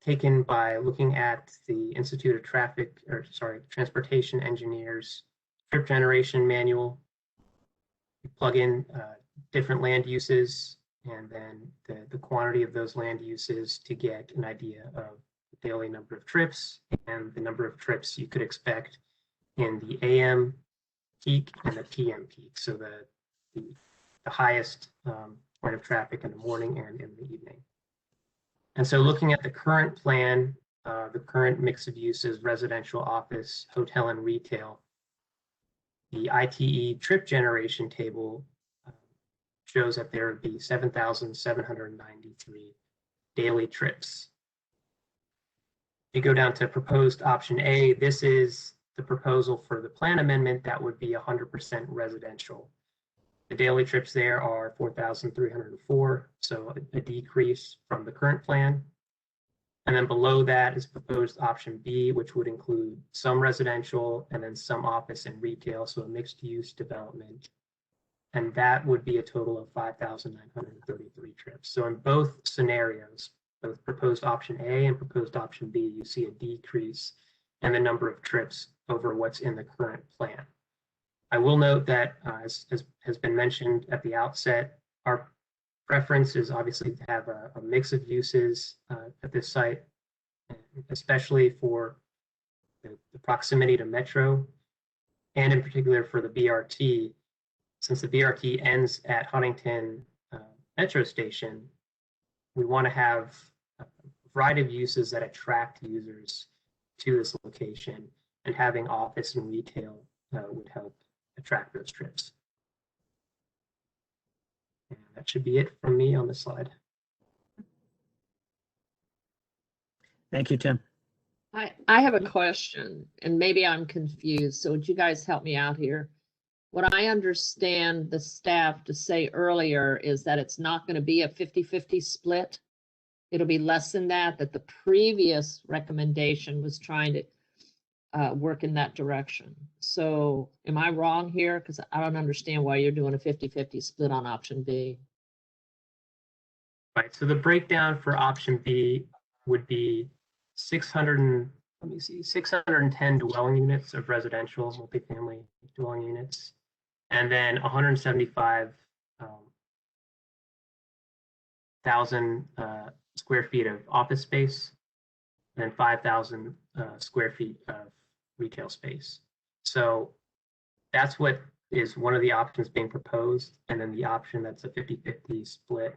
taken by looking at the Institute of Transportation Engineers trip generation manual. You plug in different land uses and then the quantity of those land uses to get an idea of the daily number of trips and the number of trips you could expect in the AM peak and the PM peak. So the highest point of traffic in the morning and in the evening. And so looking at the current plan, the current mix of uses, residential, office, hotel, and retail, the ITE trip generation table shows that there would be 7,793 daily trips. You go down to proposed option A. This is the proposal for the plan amendment that would be 100% residential. The daily trips there are 4,304, so a decrease from the current plan. And then below that is proposed option B, which would include some residential and then some office and retail, so a mixed use development. And that would be a total of 5,933 trips. So in both scenarios, both proposed option A and proposed option B, you see a decrease in the number of trips over what's in the current plan. I will note that, as has been mentioned at the outset, our preference is obviously to have a mix of uses at this site, especially for the proximity to Metro, and in particular for the BRT. Since the BRT ends at Huntington Metro Station, we want to have a variety of uses that attract users to this location, and having office and retail would help attract those trips. And that should be it from me on this slide. Thank you, Tim. I have a question, and maybe I'm confused, so would you guys help me out here? What I understand the staff to say earlier is that it's not going to be a 50-50 split. It'll be less than that, that the previous recommendation was trying to work in that direction. So am I wrong here? Because I don't understand why you're doing a 50-50 split on option B. Right, so the breakdown for option B would be 610 dwelling units of residential multifamily dwelling units, and then 175,000 square feet of office space, and then 5,000 square feet of retail space. So that's what is one of the options being proposed, and then the option that's a 50-50 split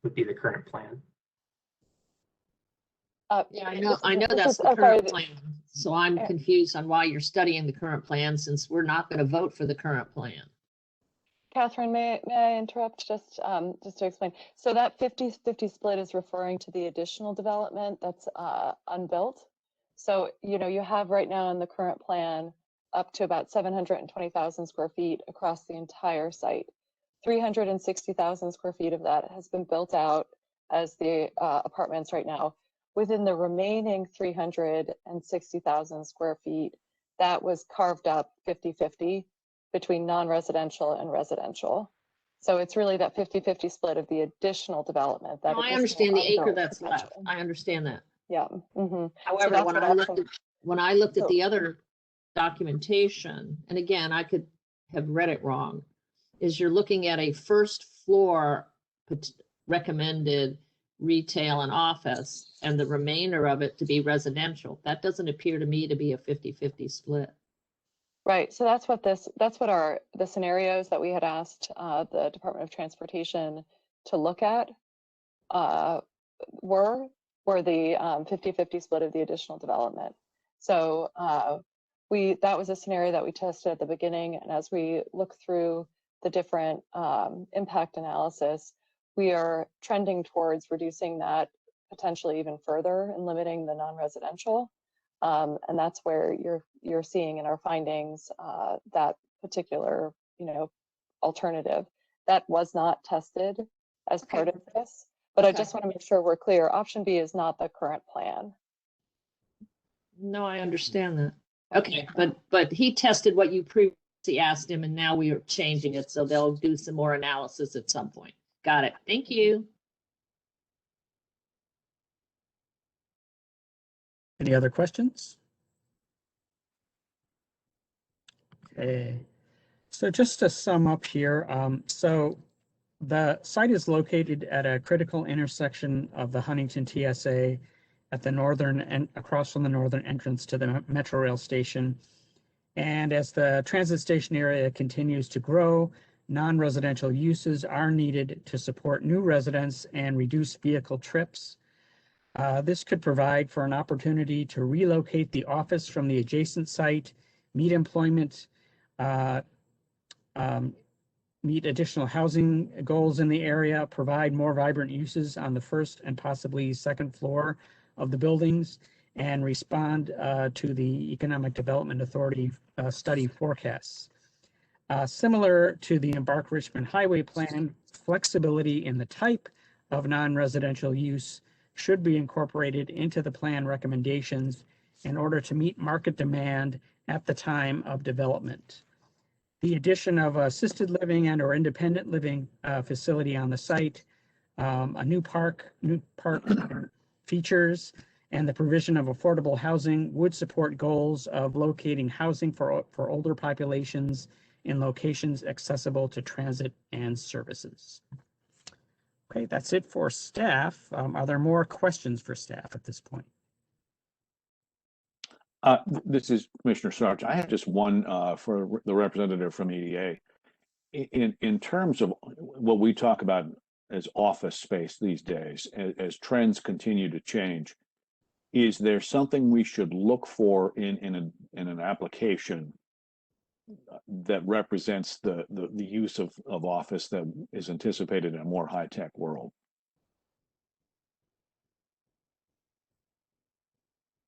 would be the current plan. Yeah, I know this that's is- the oh, sorry, current plan. So I'm confused on why you're studying the current plan since we're not going to vote for the current plan. Catherine, may I interrupt just to explain? So that 50-50 split is referring to the additional development that's unbuilt. So, you know, you have right now in the current plan up to about 720,000 square feet across the entire site. 360,000 square feet of that has been built out as the apartments right now. Within the remaining 360,000 square feet, that was carved up 50-50 between non-residential and residential. So it's really that 50-50 split of the additional development. That I understand the acre unbuilt that's left. section. I understand that. Yeah. So However, that's when what I looked option- at, when I looked at So- the other documentation, and again, I could have read it wrong, is you're looking at a first floor recommended retail and office, and the remainder of it to be residential. That doesn't appear to me to be a 50-50 split. Right. So that's what the scenarios that we had asked the Department of Transportation to look at were the 50-50 split of the additional development. So that was a scenario that we tested at the beginning, and as we look through the different impact analysis, we are trending towards reducing that potentially even further and limiting the non-residential. And that's where you're seeing in our findings that particular, you know, alternative that was not tested as part of this. But I just want to make sure we're clear. Option B is not the current plan. No, I understand that. Okay, but he tested what you previously asked him, and now we are changing it, so they'll do some more analysis at some point. Got it. Thank you. Any other questions? Okay, so just to sum up here, so the site is located at a critical intersection of the Huntington TSA at the northern and across from the northern entrance to the Metro Rail station. And as the transit station area continues to grow, non-residential uses are needed to support new residents and reduce vehicle trips. This could provide for an opportunity to relocate the office from the adjacent site, meet employment, meet additional housing goals in the area, provide more vibrant uses on the first and possibly second floor of the buildings, and respond to the Economic Development Authority study forecasts. Similar to the Embark Richmond Highway Plan, flexibility in the type of non-residential use should be incorporated into the plan recommendations in order to meet market demand at the time of development. The addition of assisted living and or independent living facility on the site, a new park features, and the provision of affordable housing would support goals of locating housing for older populations in locations accessible to transit and services. Okay, that's it for staff. Are there more questions for staff at this point? This is Commissioner Sarge. I have just one for the representative from EDA. In terms of what we talk about as office space these days, as trends continue to change, is there something we should look for in an application that represents the use of office that is anticipated in a more high-tech world?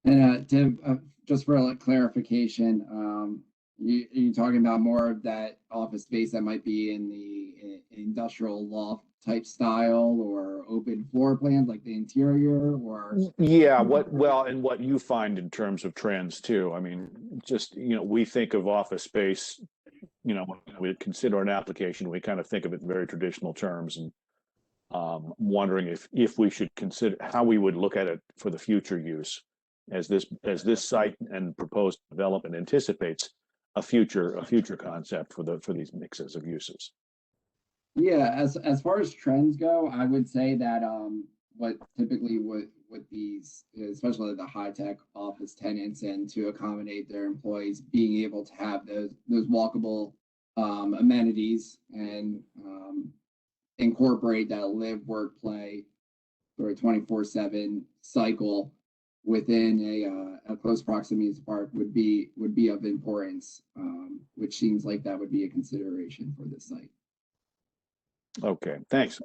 And Tim, just for clarification, you're talking about more of that office space that might be in the industrial loft type style or open floor plans, like the interior, or? Yeah, and what you find in terms of trends too. I mean, just, we think of office space, we consider an application, we kind of think of it in very traditional terms, and wondering if we should consider how we would look at it for the future use, as this site and proposed development anticipates a future concept for these mixes of uses. Yeah, as far as trends go, I would say that what typically with these, especially the high tech office tenants, and to accommodate their employees, being able to have those walkable amenities and incorporate that live, work, play sort of 24/7 cycle within a close proximity to park would be of importance, which seems like that would be a consideration for this site. Okay, thanks.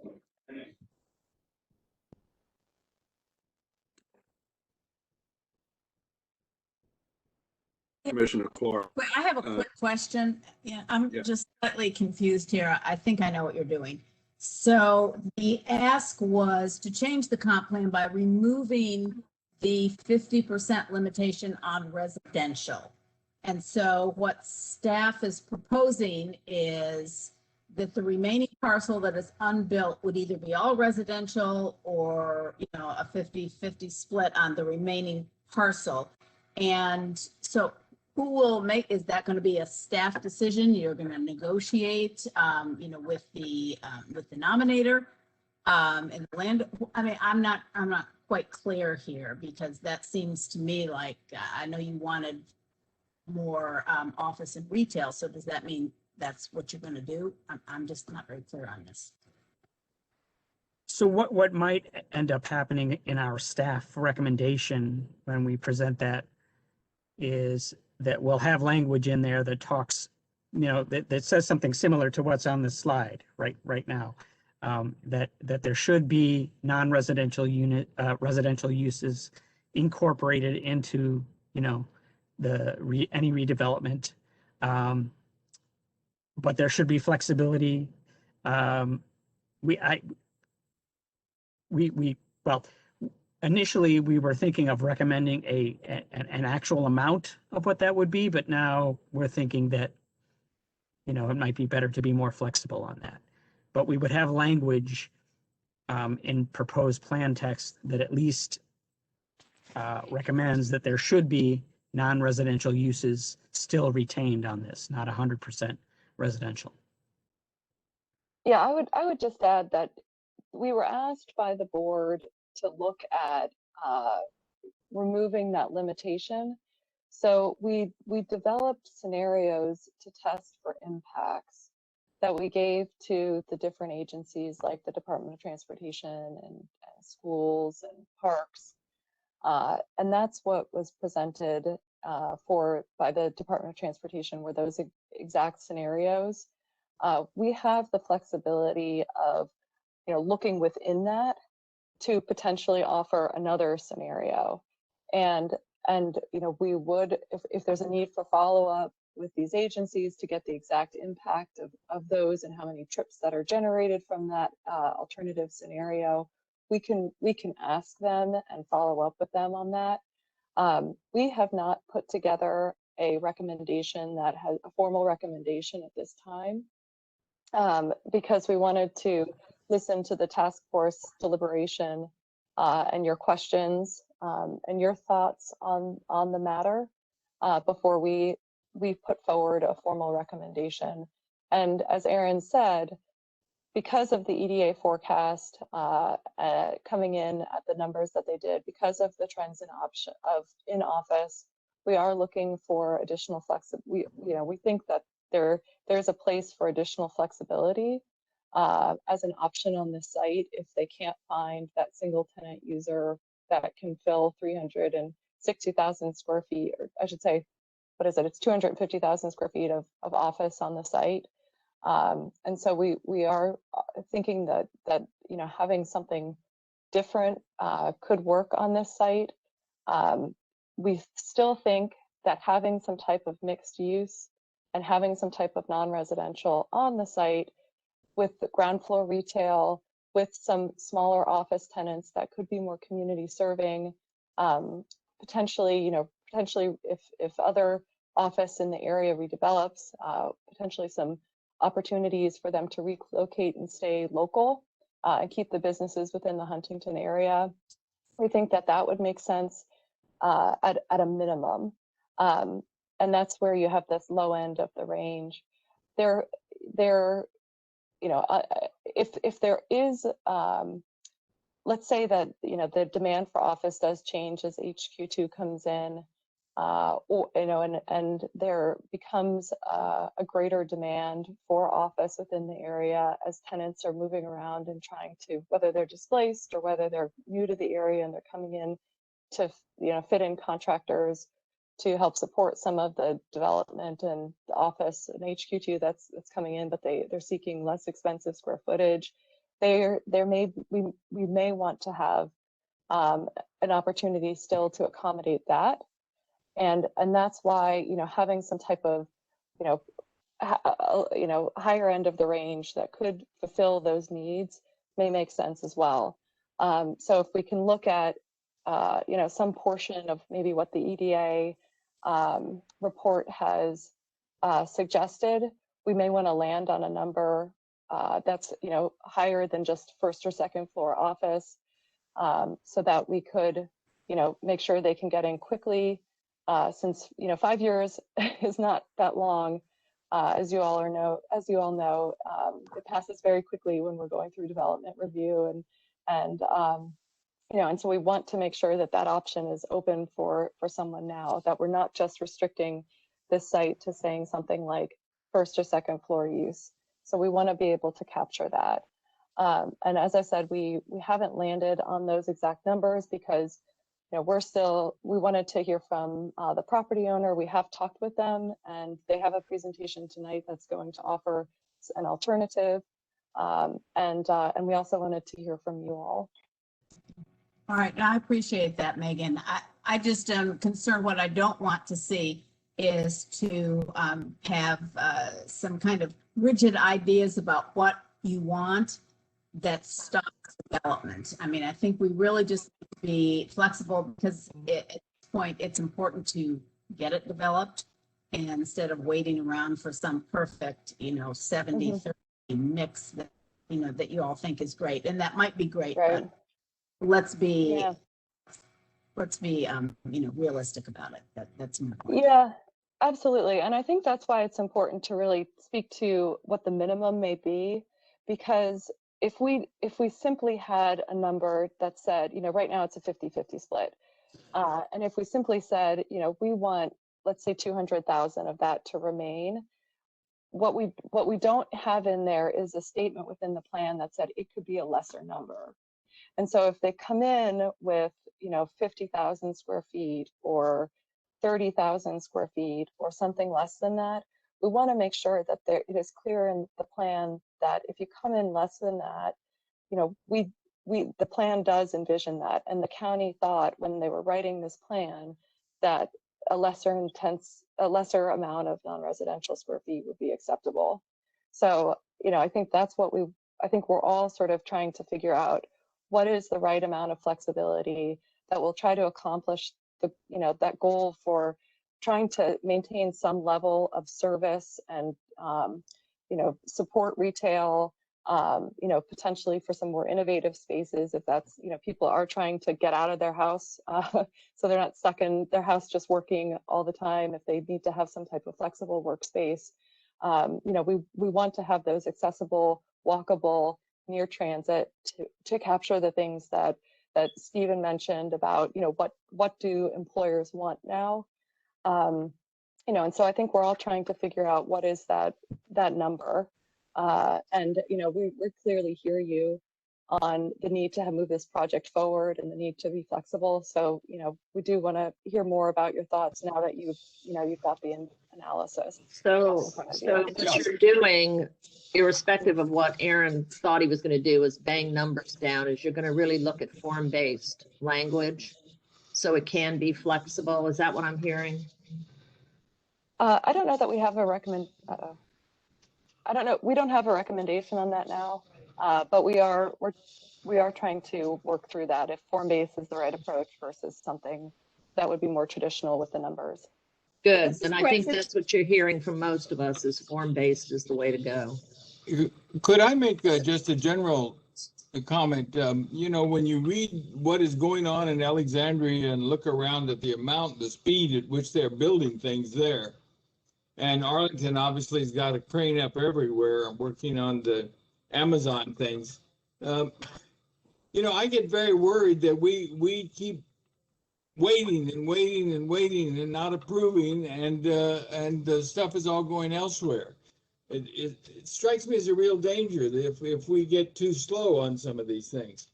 Commissioner Clark. Wait, I have a quick question. Yeah, I'm just slightly confused here. I think I know what you're doing. So the ask was to change the comp plan by removing the 50% limitation on residential. And so what staff is proposing is that the remaining parcel that is unbuilt would either be all residential or, you know, a 50-50 split on the remaining parcel. And so who will make, is that going to be a staff decision? You're going to negotiate, you know, with the nominator, and the land. I mean, I'm not quite clear here, because that seems to me like, I know you wanted more office and retail. So does that mean that's what you're going to do? I'm just not very clear on this. So what might end up happening in our staff recommendation when we present that is that we'll have language in there that talks, you know, that says something similar to what's on the slide right now. That there should be non-residential residential uses incorporated into, you know, any redevelopment, but there should be flexibility. Well, initially we were thinking of recommending an actual amount of what that would be, but now we're thinking that, you know, it might be better to be more flexible on that. But we would have language in proposed plan text that at least recommends that there should be non-residential uses still retained on this, not 100% residential. Yeah, I would just add that we were asked by the board to look at removing that limitation. So we developed scenarios to test for impacts that we gave to the different agencies like the Department of Transportation and schools and parks. And that's what was presented by the Department of Transportation, were those exact scenarios. We have the flexibility of, you know, looking within that to potentially offer another scenario. And you know, we would, if there's a need for follow-up with these agencies to get the exact impact of those and how many trips that are generated from that alternative scenario, we can ask them and follow up with them on that. We have not put together a recommendation that has a formal recommendation at this time, because we wanted to listen to the task force deliberation and your questions and your thoughts on the matter before we put forward a formal recommendation. And as Aaron said, because of the EDA forecast coming in at the numbers that they did, because of the trends in office, we are looking for additional flexibility. We think that there's a place for additional flexibility as an option on the site if they can't find that single tenant user that can fill 360,000 square feet, or I should say, what is it? It's 250,000 square feet of office on the site. And so we are thinking that you know, having something different could work on this site. We still think that having some type of mixed use and having some type of non-residential on the site with the ground floor retail, with some smaller office tenants that could be more community serving, potentially if other office in the area redevelops, potentially some opportunities for them to relocate and stay local and keep the businesses within the Huntington area. We think that that would make sense at a minimum. And that's where you have this low end of the range. If there is let's say that, the demand for office does change as HQ2 comes in, or, and there becomes a greater demand for office within the area as tenants are moving around and trying to, whether they're displaced or whether they're new to the area and they're coming in to, fit in contractors to help support some of the development and the office and HQ2 that's coming in, but they're seeking less expensive square footage. We may want to have an opportunity still to accommodate that. And that's why, having some type of, higher end of the range that could fulfill those needs may make sense as well. So if we can look at, some portion of maybe what the EDA report has suggested, we may want to land on a number that's, higher than just first or second floor office, so that we could, make sure they can get in quickly. Since 5 years is not that long, as you all know, it passes very quickly when we're going through development review, and so we want to make sure that that option is open for someone now, that we're not just restricting this site to saying something like first or second floor use. So we want to be able to capture that. And as I said, we haven't landed on those exact numbers because we wanted to hear from the property owner. We have talked with them, and they have a presentation tonight that's going to offer an alternative. And we also wanted to hear from you all. All right, I appreciate that, Megan. I just am concerned. What I don't want to see is to have some kind of rigid ideas about what you want that stops development. I mean, I think we really just need to be flexible because at this point it's important to get it developed, and instead of waiting around for some perfect, 70-30 mix that, that you all think is great. And that might be great, right. But let's be, realistic about it. That's my point. Yeah, absolutely. And I think that's why it's important to really speak to what the minimum may be, because if we simply had a number that said, right now it's a 50-50 split. And if we simply said, we want, let's say 200,000 of that to remain, what we don't have in there is a statement within the plan that said it could be a lesser number. And so if they come in with, 50,000 square feet or 30,000 square feet or something less than that, we want to make sure that it is clear in the plan that if you come in less than that, the plan does envision that. And the county thought when they were writing this plan that a lesser amount of non-residential square feet would be acceptable. So, I think that's what I think we're all sort of trying to figure out what is the right amount of flexibility that will try to accomplish that goal for trying to maintain some level of service and, support riteil, potentially for some more innovative spaces if that's, people are trying to get out of their house. So they're not stuck in their house just working all the time. If they need to have some type of flexible workspace, we want to have those accessible, walkable, near transit to capture the things that Stephen mentioned about, what do employers want now? And so I think we're all trying to figure out what is that number. And, we clearly hear you on the need to move this project forward and the need to be flexible. So, we do want to hear more about your thoughts now that you've got the analysis. So what you're doing, irrespective of what Aaron thought he was going to do, is bang numbers down, is you're going to really look at form-based language so it can be flexible. Is that what I'm hearing? I don't know that we have a I don't know. We don't have a recommendation on that now, but we are trying to work through that if form-based is the right approach versus something that would be more traditional with the numbers. Good. And I think that's what you're hearing from most of us, is form-based is the way to go. Could I make just a general comment? When you read what is going on in Alexandria and look around at the speed at which they're building things there, and Arlington obviously has got a crane up everywhere working on the Amazon things. you know, I get very worried that we keep waiting and waiting and waiting and not approving, and the stuff is all going elsewhere. It strikes me as a real danger that if we get too slow on some of these things.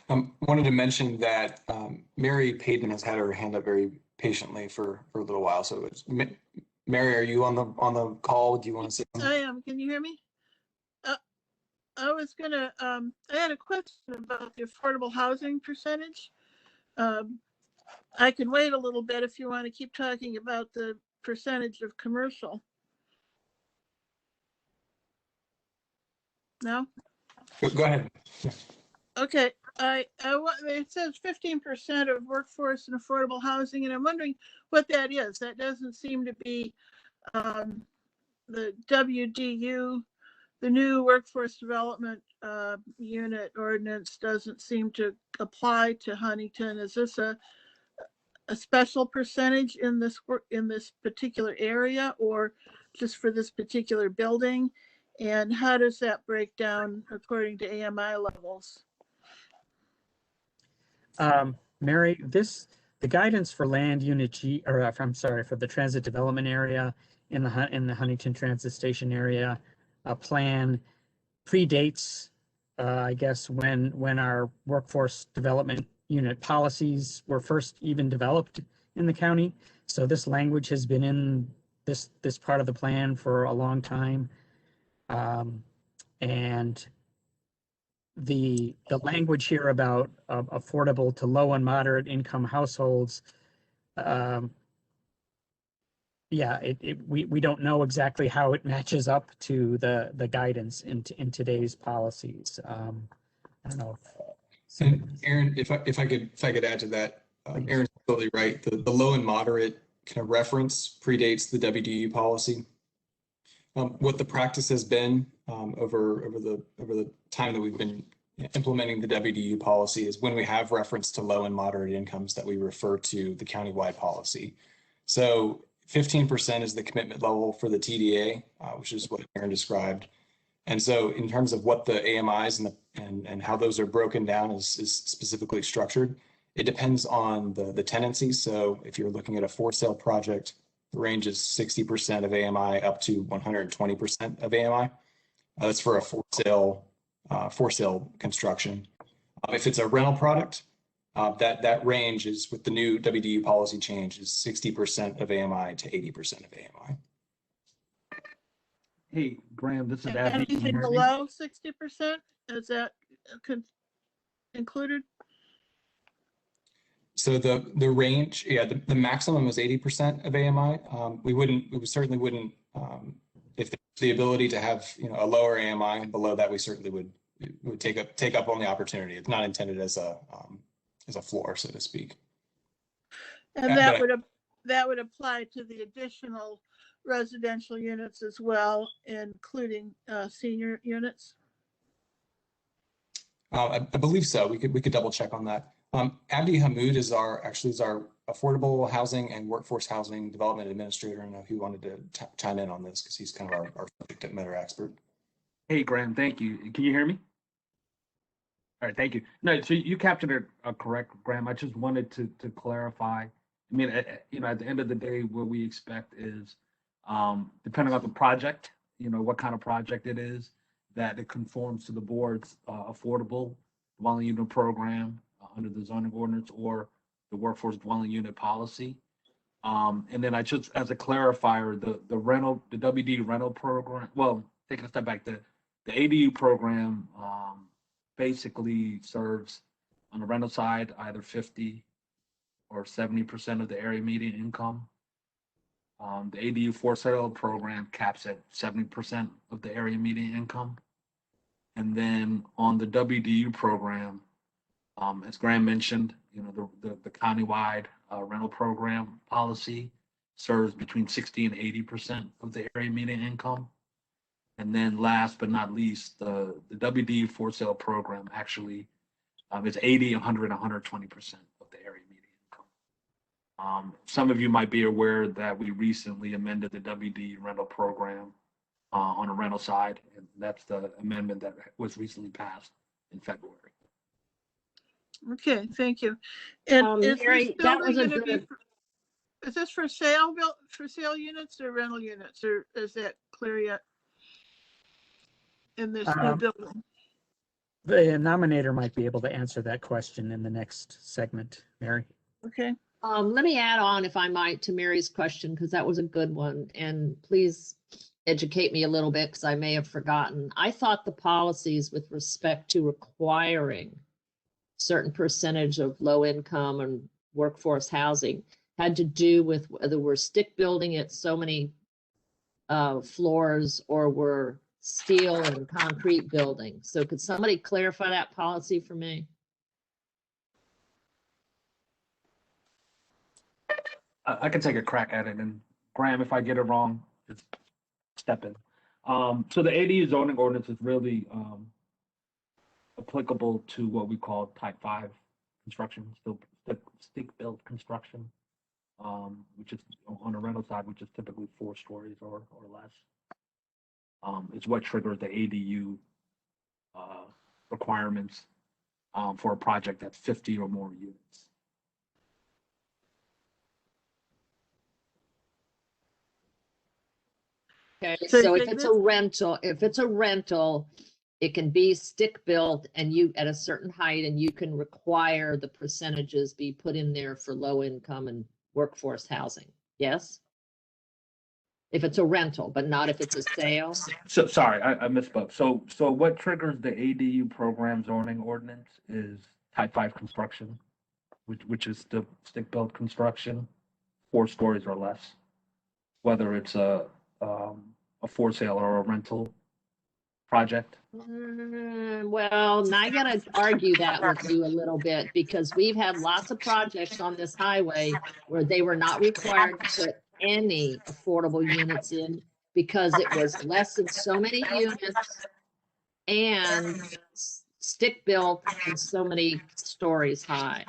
Wanted to mention that Mary Payton has had her hand up very patiently for a little while. So, Mary, are you on the call? Do you want to say something? I am. Can you hear me? I was gonna. I had a question about the affordable housing percentage. I can wait a little bit if you want to keep talking about the percentage of commercial. No? Go ahead. Okay, it says 15% of workforce in affordable housing, and I'm wondering what that is. That doesn't seem to be the WDU, the new workforce development unit ordinance doesn't seem to apply to Huntington. Is this a special percentage in this particular area, or just for this particular building? And how does that break down according to AMI levels? Mary, the guidance for land unit G, or I'm sorry, for the transit development area in the Huntington Transit Station area plan predates, I guess, when our workforce development unit policies were first even developed in the county. So this language has been in this part of the plan for a long time, and the language here about affordable to low and moderate income households, yeah, we don't know exactly how it matches up to the guidance in today's policies. I don't know. Aaron, if I could add to that, Aaron's totally right. The low and moderate kind of reference predates the WDU policy. What the practice has been over the time that we've been implementing the WDU policy is when we have reference to low and moderate incomes that we refer to the countywide policy. So 15% is the commitment level for the TDA, which is what Aaron described. And so in terms of what the AMIs and how those are broken down is specifically structured, it depends on the tenancy. So if you're looking at a for sale project, the range is 60% of AMI up to 120% of AMI. That's for a for sale construction. If it's a rental product, that range is, with the new WDU policy change, is 60% of AMI to 80% of AMI. Hey, Graham, this is Abby. Anything below 60%, is that included? So the range, yeah, the maximum is 80% of AMI. We certainly wouldn't, if there's the ability to have, a lower AMI below that, we certainly would take up on the opportunity. It's not intended as a floor, so to speak. And that would apply to the additional residential units as well, including senior units? I believe so. We could double check on that. Abdi Hamoud is our affordable housing and workforce housing development administrator. I don't know if he wanted to chime in on this because he's kind of our subject matter expert. Hey, Graham, thank you. Can you hear me? All right, thank you. No, so you captured it correct, Graham. I just wanted to clarify. I mean, at the end of the day, what we expect is, depending on the project, what kind of project it is, that it conforms to the board's affordable dwelling unit program under the zoning ordinance or the workforce dwelling unit policy. And then I just, as a clarifier, the WD rental program, well, taking a step back, the ADU program basically serves on the rental side either 50 or 70% of the area median income. The ADU for sale program caps at 70% of the area median income. And then on the WDU program, as Graham mentioned, the countywide rental program policy serves between 60 and 80% of the area median income. And then last but not least, the WDU for sale program actually is 80, 100, 120% of the area median income. Some of you might be aware that we recently amended the WD rental program on a rental side, and that's the amendment that was recently passed in February. Okay, thank you. And is Mary, this that was building a going to be, good, is this for sale units or rental units, or is that clear yet? In this new building? The nominator might be able to answer that question in the next segment, Mary. Okay. let me add on, if I might, to Mary's question, because that was a good one. And please educate me a little bit, because I may have forgotten. I thought the policies with respect to requiring certain percentage of low income and workforce housing had to do with whether we're stick building at so many floors or we're steel and concrete building. So could somebody clarify that policy for me? I can take a crack at it, and Graham, if I get it wrong, just step in. So the ADU zoning ordinance is really applicable to what we call type 5 construction, still stick-built construction, which is on the rental side, which is typically 4 stories or less. It's what triggers the ADU requirements for a project that's 50 or more units. Okay, so if it's a rental, it can be stick built and you at a certain height, and you can require the percentages be put in there for low income and workforce housing. Yes? If it's a rental, but not if it's a sale. So sorry, I misspoke. So what triggers the ADU program zoning ordinance is type 5 construction, which is the stick-built construction, 4 stories or less, whether it's a for sale or a rental project. Well, now I gotta argue that with you a little bit, because we've had lots of projects on this highway where they were not required to put any affordable units in because it was less than so many units and stick built and so many stories high.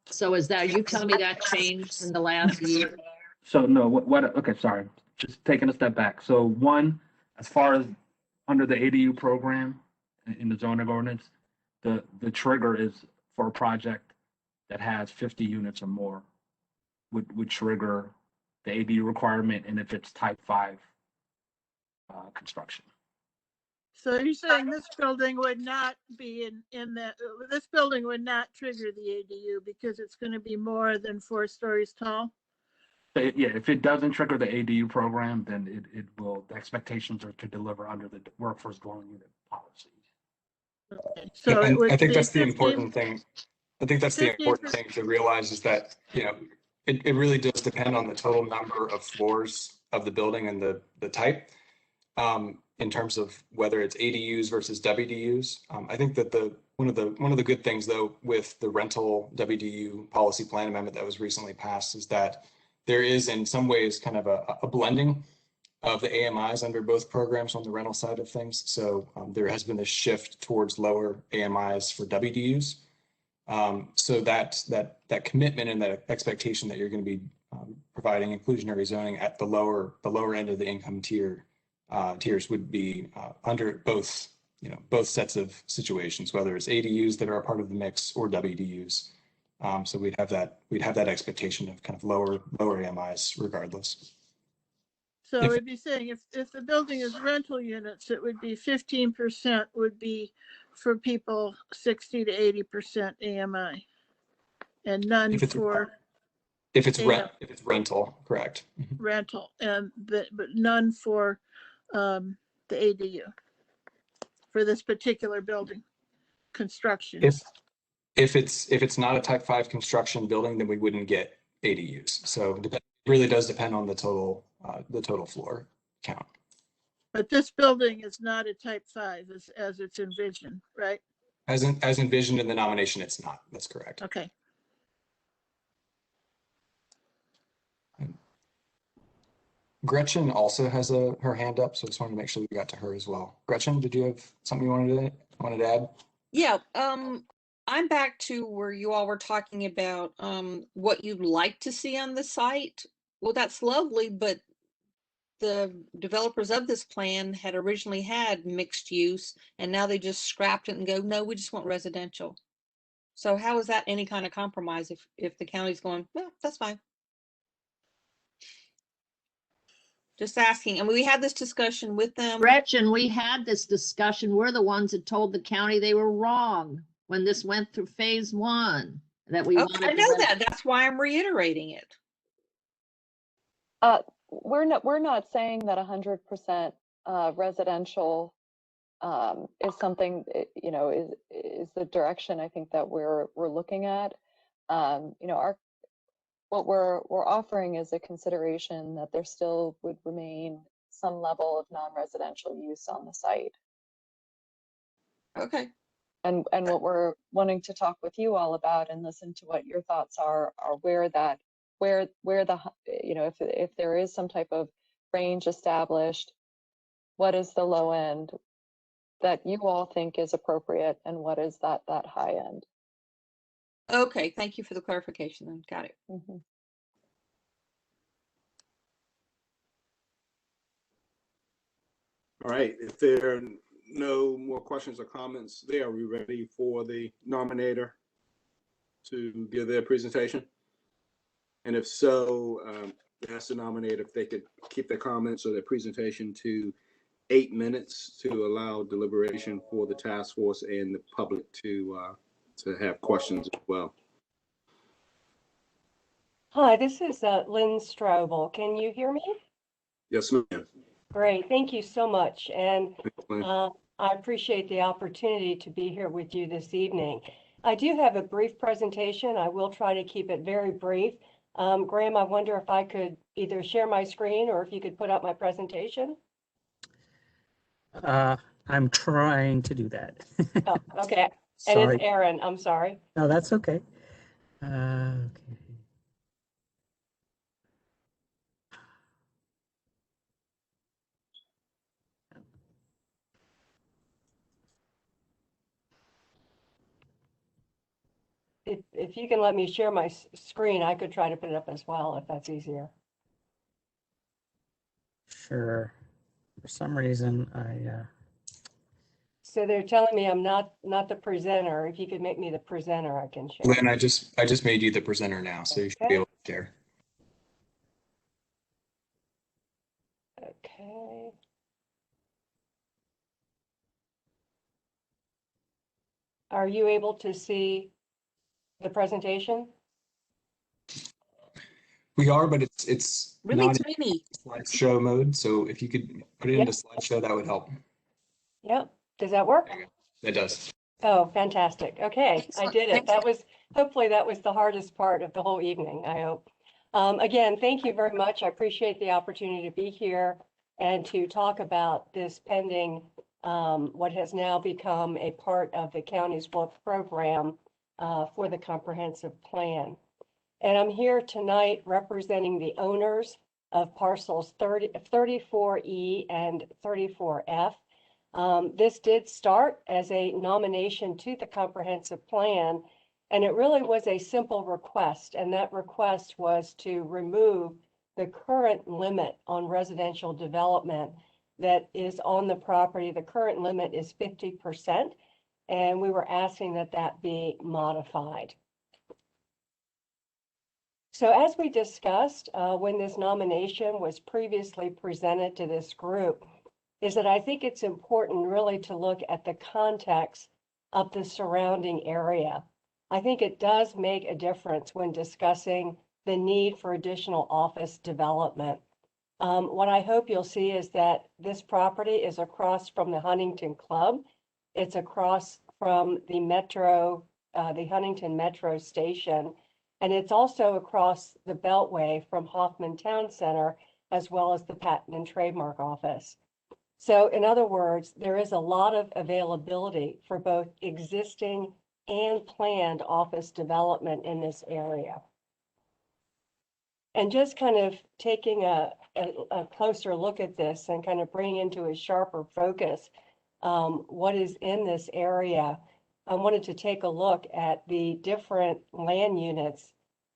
So is that, you telling me that changed in the last year? So no, okay, sorry, just taking a step back. So one, as far as under the ADU program in the zoning ordinance, the trigger is for a project that has 50 units or more would trigger the ADU requirement, and if it's type 5 construction. So you're saying this building would not be in that, this building would not trigger the ADU because it's going to be more than 4 stories tall? Yeah, if it doesn't trigger the ADU program, then it will, the expectations are to deliver under the workforce dwelling unit policy. Okay, so I think that's the important thing. I think that's the important thing to realize is that, it really does depend on the total number of floors of the building and the type, in terms of whether it's ADUs versus WDUs. I think that one of the good things though with the rental WDU policy plan amendment that was recently passed is that there is in some ways kind of a blending of the AMIs under both programs on the rental side of things. So there has been a shift towards lower AMIs for WDUs. So that commitment and that expectation that you're going to be providing inclusionary zoning at the lower end of the income tiers would be under both sets of situations, whether it's ADUs that are a part of the mix or WDUs. So we'd have that expectation of kind of lower AMIs regardless. So I would be saying if the building is rental units, it would be 15% would be for people 60 to 80% AMI, and none if it's rental, correct? Rental, but none for the ADU for this particular building construction. If it's not a type 5 construction building, then we wouldn't get ADUs. So it really does depend on the total floor count. But this building is not a type 5 as it's envisioned, right? As envisioned in the nomination, it's not. That's correct. Okay. Gretchen also has her hand up, so I just wanted to make sure we got to her as well. Gretchen, did you have something you wanted to add? Yeah, I'm back to where you all were talking about what you'd like to see on the site. Well, that's lovely, but the developers of this plan had originally had mixed use, and now they just scrapped it and go, no, we just want residential. So how is that any kind of compromise if the county's going, well, that's fine? Just asking. And we had this discussion with them. Gretchen, we had this discussion. We're the ones that told the county they were wrong when this went through phase one, that we Okay, wanted I to know rent- that. That's why I'm reiterating it. We're not saying that 100% residential is something, you know, is the direction I think that we're looking at. You know, what we're offering is a consideration that there still would remain some level of non-residential use on the site. Okay. And what we're wanting to talk with you all about and listen to what your thoughts are where the, you know, if there is some type of range established, what is the low end that you all think is appropriate, and what is that high end? Okay, thank you for the clarification then. Got it. Mm-hmm. All right, if there are no more questions or comments there, are we ready for the nominator to give their presentation? And if so, ask the nominator if they could keep their comments or their presentation to 8 minutes to allow deliberation for the task force and the public to have questions as well. Hi, this is Lynn Strobel. Can you hear me? Yes, ma'am. Great, thank you so much. And I appreciate the opportunity to be here with you this evening. I do have a brief presentation. I will try to keep it very brief. Graham, I wonder if I could either share my screen or if you could put up my presentation. I'm trying to do that. Oh, okay. And Sorry. it's Aaron, I'm sorry. No, that's okay. Okay. If you can let me share my screen, I could try to put it up as well, if that's easier. Sure. For some reason, So they're telling me I'm not the presenter. If you could make me the presenter, I can share. Lynn, I just made you the presenter now, so you should be able to share. Okay. Are you able to see the presentation? We are, but it's really not tiny. in slideshow mode. So if you could put it into slideshow, that would help. Yep. Does that work? That does. Oh, fantastic. Okay, I did it. Hopefully that was the hardest part of the whole evening, I hope. Again, thank you very much. I appreciate the opportunity to be here and to talk about this pending, what has now become a part of the county's work program for the comprehensive plan. And I'm here tonight representing the owners of parcels 34E and 34F. This did start as a nomination to the comprehensive plan, and it really was a simple request, and that request was to remove the current limit on residential development that is on the property. The current limit is 50%, and we were asking that that be modified. So as we discussed when this nomination was previously presented to this group, is that I think it's important really to look at the context of the surrounding area. I think it does make a difference when discussing the need for additional office development. What I hope you'll see is that this property is across from the Huntington Club. It's across from the Metro, the Huntington Metro Station, and it's also across the Beltway from Hoffman Town Center, as well as the Patent and Trademark Office. So in other words, there is a lot of availability for both existing and planned office development in this area. And just kind of taking a closer look at this and kind of bringing into a sharper focus what is in this area, I wanted to take a look at the different land units,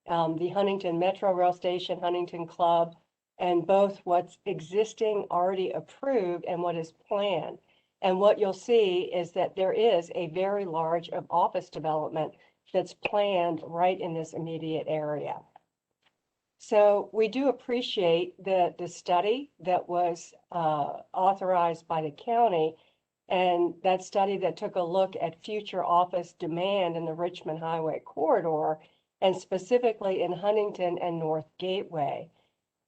the Huntington Metro Rail Station, Huntington Club, and both what's existing already approved and what is planned. And what you'll see is that there is a very large of office development that's planned right in this immediate area. So we do appreciate the study that was authorized by the county, and that study that took a look at future office demand in the Richmond Highway corridor, and specifically in Huntington and North Gateway.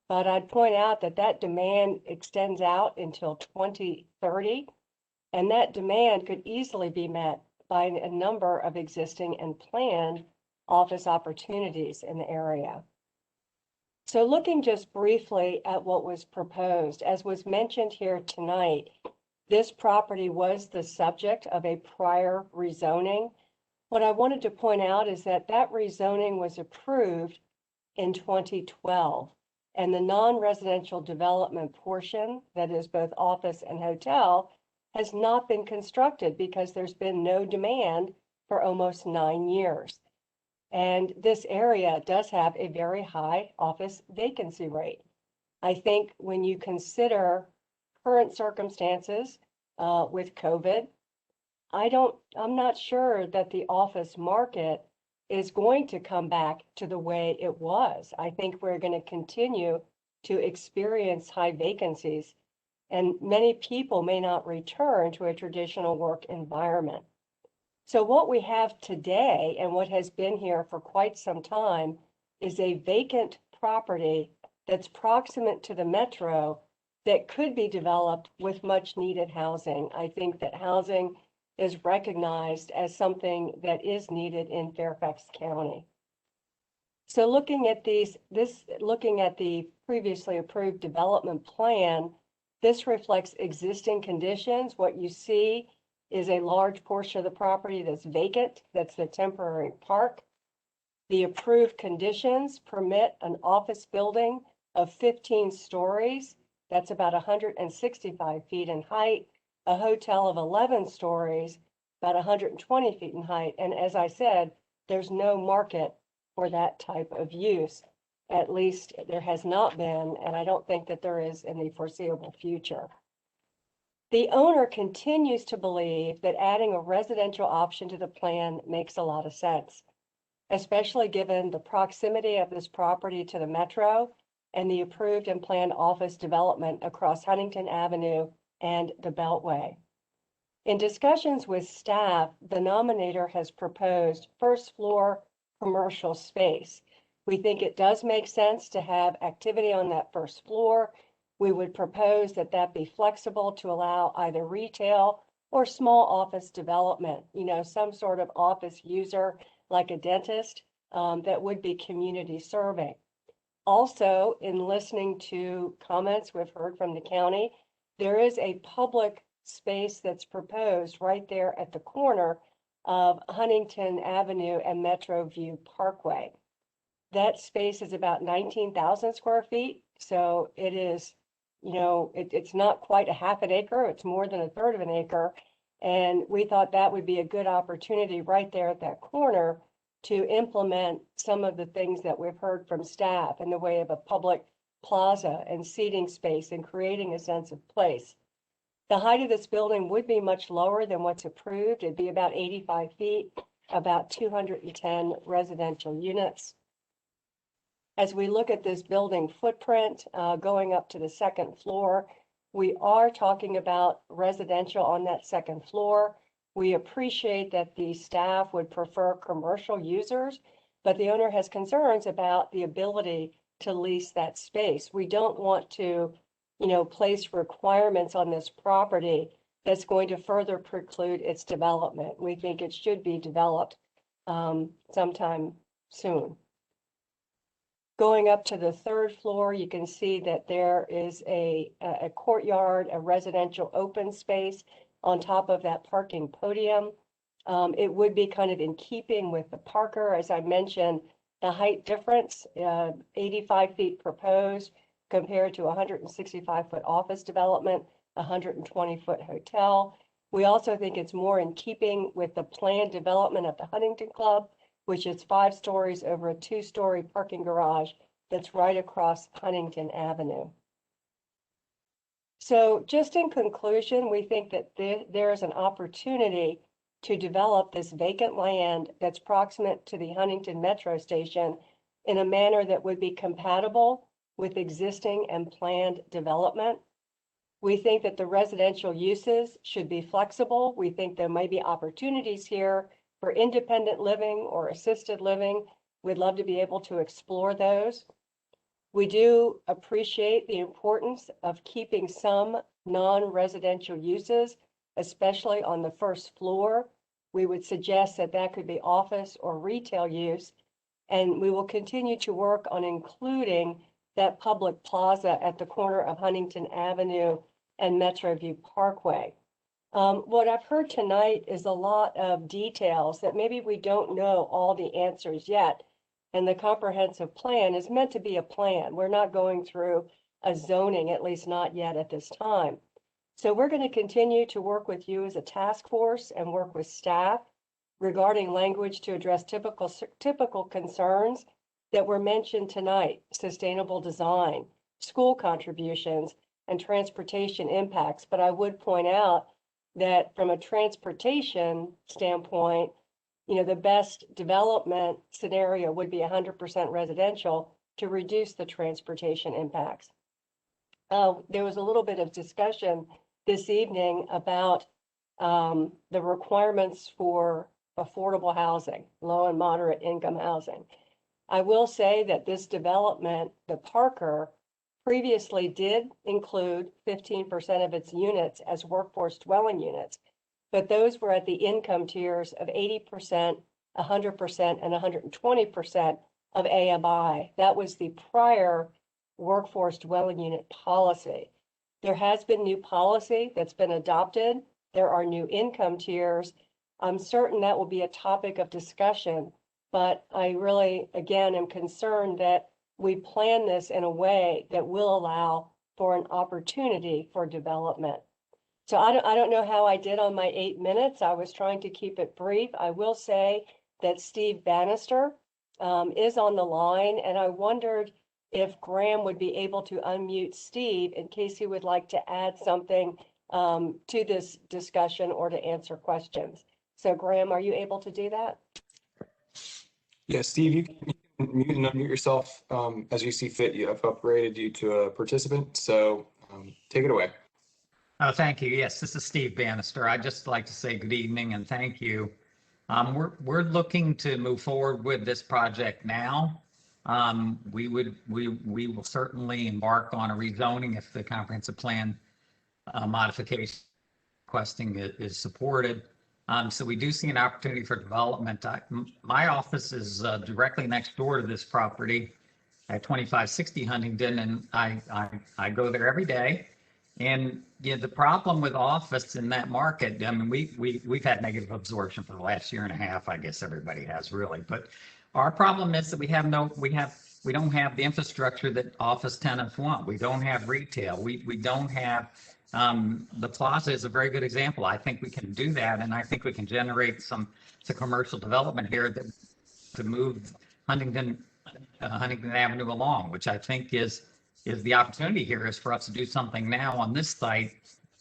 But I'd point out that that demand extends out until 2030, and that demand could easily be met by a number of existing and planned office opportunities in the area. So looking just briefly at what was proposed, as was mentioned here tonight, this property was the subject of a prior rezoning. What I wanted to point out is that that rezoning was approved in 2012, and the non-residential development portion, that is both office and hotel, has not been constructed because there's been no demand for almost 9 years. And this area does have a very high office vacancy rate. I think when you consider current circumstances with COVID, I'm not sure that the office market is going to come back to the way it was. I think we're going to continue to experience high vacancies, and many people may not return to a traditional work environment. So what we have today, and what has been here for quite some time, is a vacant property that's proximate to the metro that could be developed with much needed housing. I think that housing is recognized as something that is needed in Fairfax County. So looking at the previously approved development plan, this reflects existing conditions. What you see is a large portion of the property that's vacant, that's the temporary park. The approved conditions permit an office building of 15 stories, that's about 165 feet in height, a hotel of 11 stories, about 120 feet in height. And as I said, there's no market for that type of use. At least there has not been, and I don't think that there is in the foreseeable future. The owner continues to believe that adding a residential option to the plan makes a lot of sense, especially given the proximity of this property to the metro and the approved and planned office development across Huntington Avenue and the Beltway. In discussions with staff, the nominator has proposed first floor commercial space. We think it does make sense to have activity on that first floor. We would propose that that be flexible to allow either retail or small office development, some sort of office user like a dentist that would be community serving. Also, in listening to comments we've heard from the county, there is a public space that's proposed right there at the corner of Huntington Avenue and Metro View Parkway. That space is about 19,000 square feet, so it is, it's not quite a half an acre, it's more than a third of an acre, and we thought that would be a good opportunity right there at that corner to implement some of the things that we've heard from staff in the way of a public plaza and seating space and creating a sense of place. The height of this building would be much lower than what's approved. It'd be about 85 feet, about 210 residential units. As we look at this building footprint going up to the second floor, we are talking about residential on that second floor. We appreciate that the staff would prefer commercial users, but the owner has concerns about the ability to lease that space. We don't want to, place requirements on this property that's going to further preclude its development. We think it should be developed sometime soon. Going up to the third floor, you can see that there is a courtyard, a residential open space on top of that parking podium. It would be kind of in keeping with the Parker. As I mentioned, the height difference, 85 feet proposed compared to 165-foot office development, 120-foot hotel. We also think it's more in keeping with the planned development of the Huntington Club, which is 5 stories over a 2-story parking garage that's right across Huntington Avenue. So just in conclusion, we think that there is an opportunity to develop this vacant land that's proximate to the Huntington Metro Station in a manner that would be compatible with existing and planned development. We think that the residential uses should be flexible. We think there may be opportunities here for independent living or assisted living. We'd love to be able to explore those. We do appreciate the importance of keeping some non-residential uses, especially on the first floor. We would suggest that that could be office or retail use, and we will continue to work on including that public plaza at the corner of Huntington Avenue and Metroview Parkway. What I've heard tonight is a lot of details that maybe we don't know all the answers yet. And the comprehensive plan is meant to be a plan. We're not going through a zoning, at least not yet at this time. So we're going to continue to work with you as a task force and work with staff regarding language to address typical concerns that were mentioned tonight: sustainable design, school contributions, and transportation impacts. But I would point out that from a transportation standpoint, you know, the best development scenario would be 100% residential to reduce the transportation impacts. There was a little bit of discussion this evening about the requirements for affordable housing, low and moderate income housing. I will say that this development, the Parker, previously did include 15% of its units as workforce dwelling units, but those were at the income tiers of 80%, 100%, and 120% of AMI. That was the prior workforce dwelling unit policy. There has been new policy that's been adopted. There are new income tiers. I'm certain that will be a topic of discussion, but I really, again, am concerned that we plan this in a way that will allow for an opportunity for development. So I don't know how I did on my 8 minutes. I was trying to keep it brief. I will say that Steve Bannister is on the line, and I wondered if Graham would be able to unmute Steve in case he would like to add something to this discussion or to answer questions. So Graham, are you able to do that? Yeah, Steve, you can mute and unmute yourself as you see fit. You have upgraded you to a participant, so take it away. Oh, thank you. Yes, this is Steve Bannister. I'd just like to say good evening and thank you. We're looking to move forward with this project now. We will certainly embark on a rezoning if the comprehensive plan modification requesting is supported. So we do see an opportunity for development. My office is directly next door to this property at 2560 Huntington, and I go there every day. And you know, the problem with office in that market, I mean, we've had negative absorption for the last year and a half. I guess everybody has really, but our problem is that we don't have the infrastructure that office tenants want. We don't have retail. We don't have the plaza is a very good example. I think we can do that, and I think we can generate some commercial development here to move Huntington Avenue along, which I think is the opportunity here is for us to do something now on this site.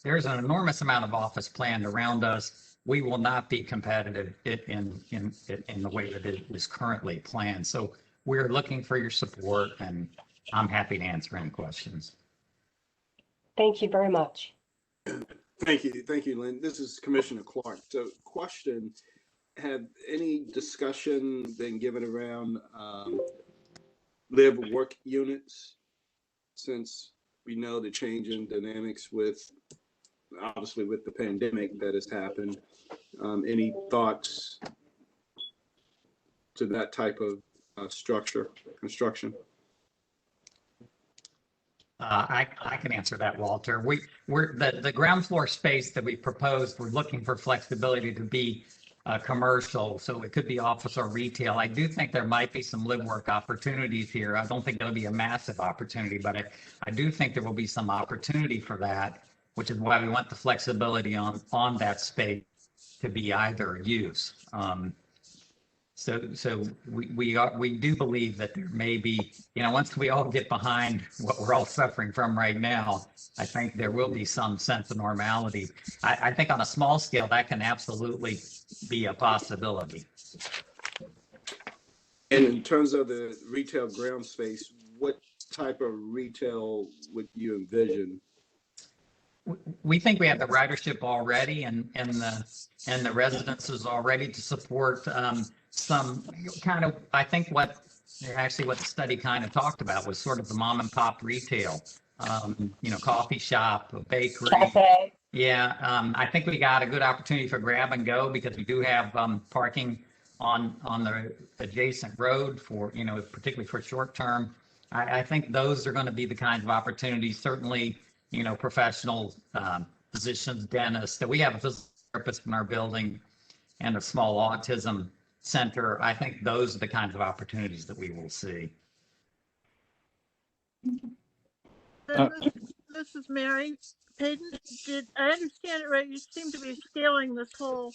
There's an enormous amount of office planned around us. We will not be competitive in the way that it is currently planned. So we're looking for your support, and I'm happy to answer any questions. Thank you very much. Thank you, Lynn. This is Commissioner Clark. So question, have any discussion been given around live work units, since we know the change in dynamics with, obviously with the pandemic that has happened? Any thoughts to that type of construction? I can answer that, Walter. We're the ground floor space that we proposed, we're looking for flexibility to be commercial, so it could be office or retail. I do think there might be some live work opportunities here. I don't think it'll be a massive opportunity, but I do think there will be some opportunity for that, which is why we want the flexibility on that space to be either use. So we do believe that there may be, once we all get behind what we're all suffering from right now, I think there will be some sense of normality. I think on a small scale, that can absolutely be a possibility. And in terms of the retail ground space, what type of retail would you envision? We think we have the ridership already and the residences already to support some kind of, I think what the study kind of talked about was sort of the mom and pop retail, coffee shop, a bakery. Cafe. Yeah, I think we got a good opportunity for grab and go because we do have parking on the adjacent road for, particularly for short term. I think those are going to be the kinds of opportunities, certainly, professional physicians, dentists, that we have a physical therapist in our building and a small autism center. I think those are the kinds of opportunities that we will see. This is Mary. Peyton, did I understand it right? You seem to be scaling this whole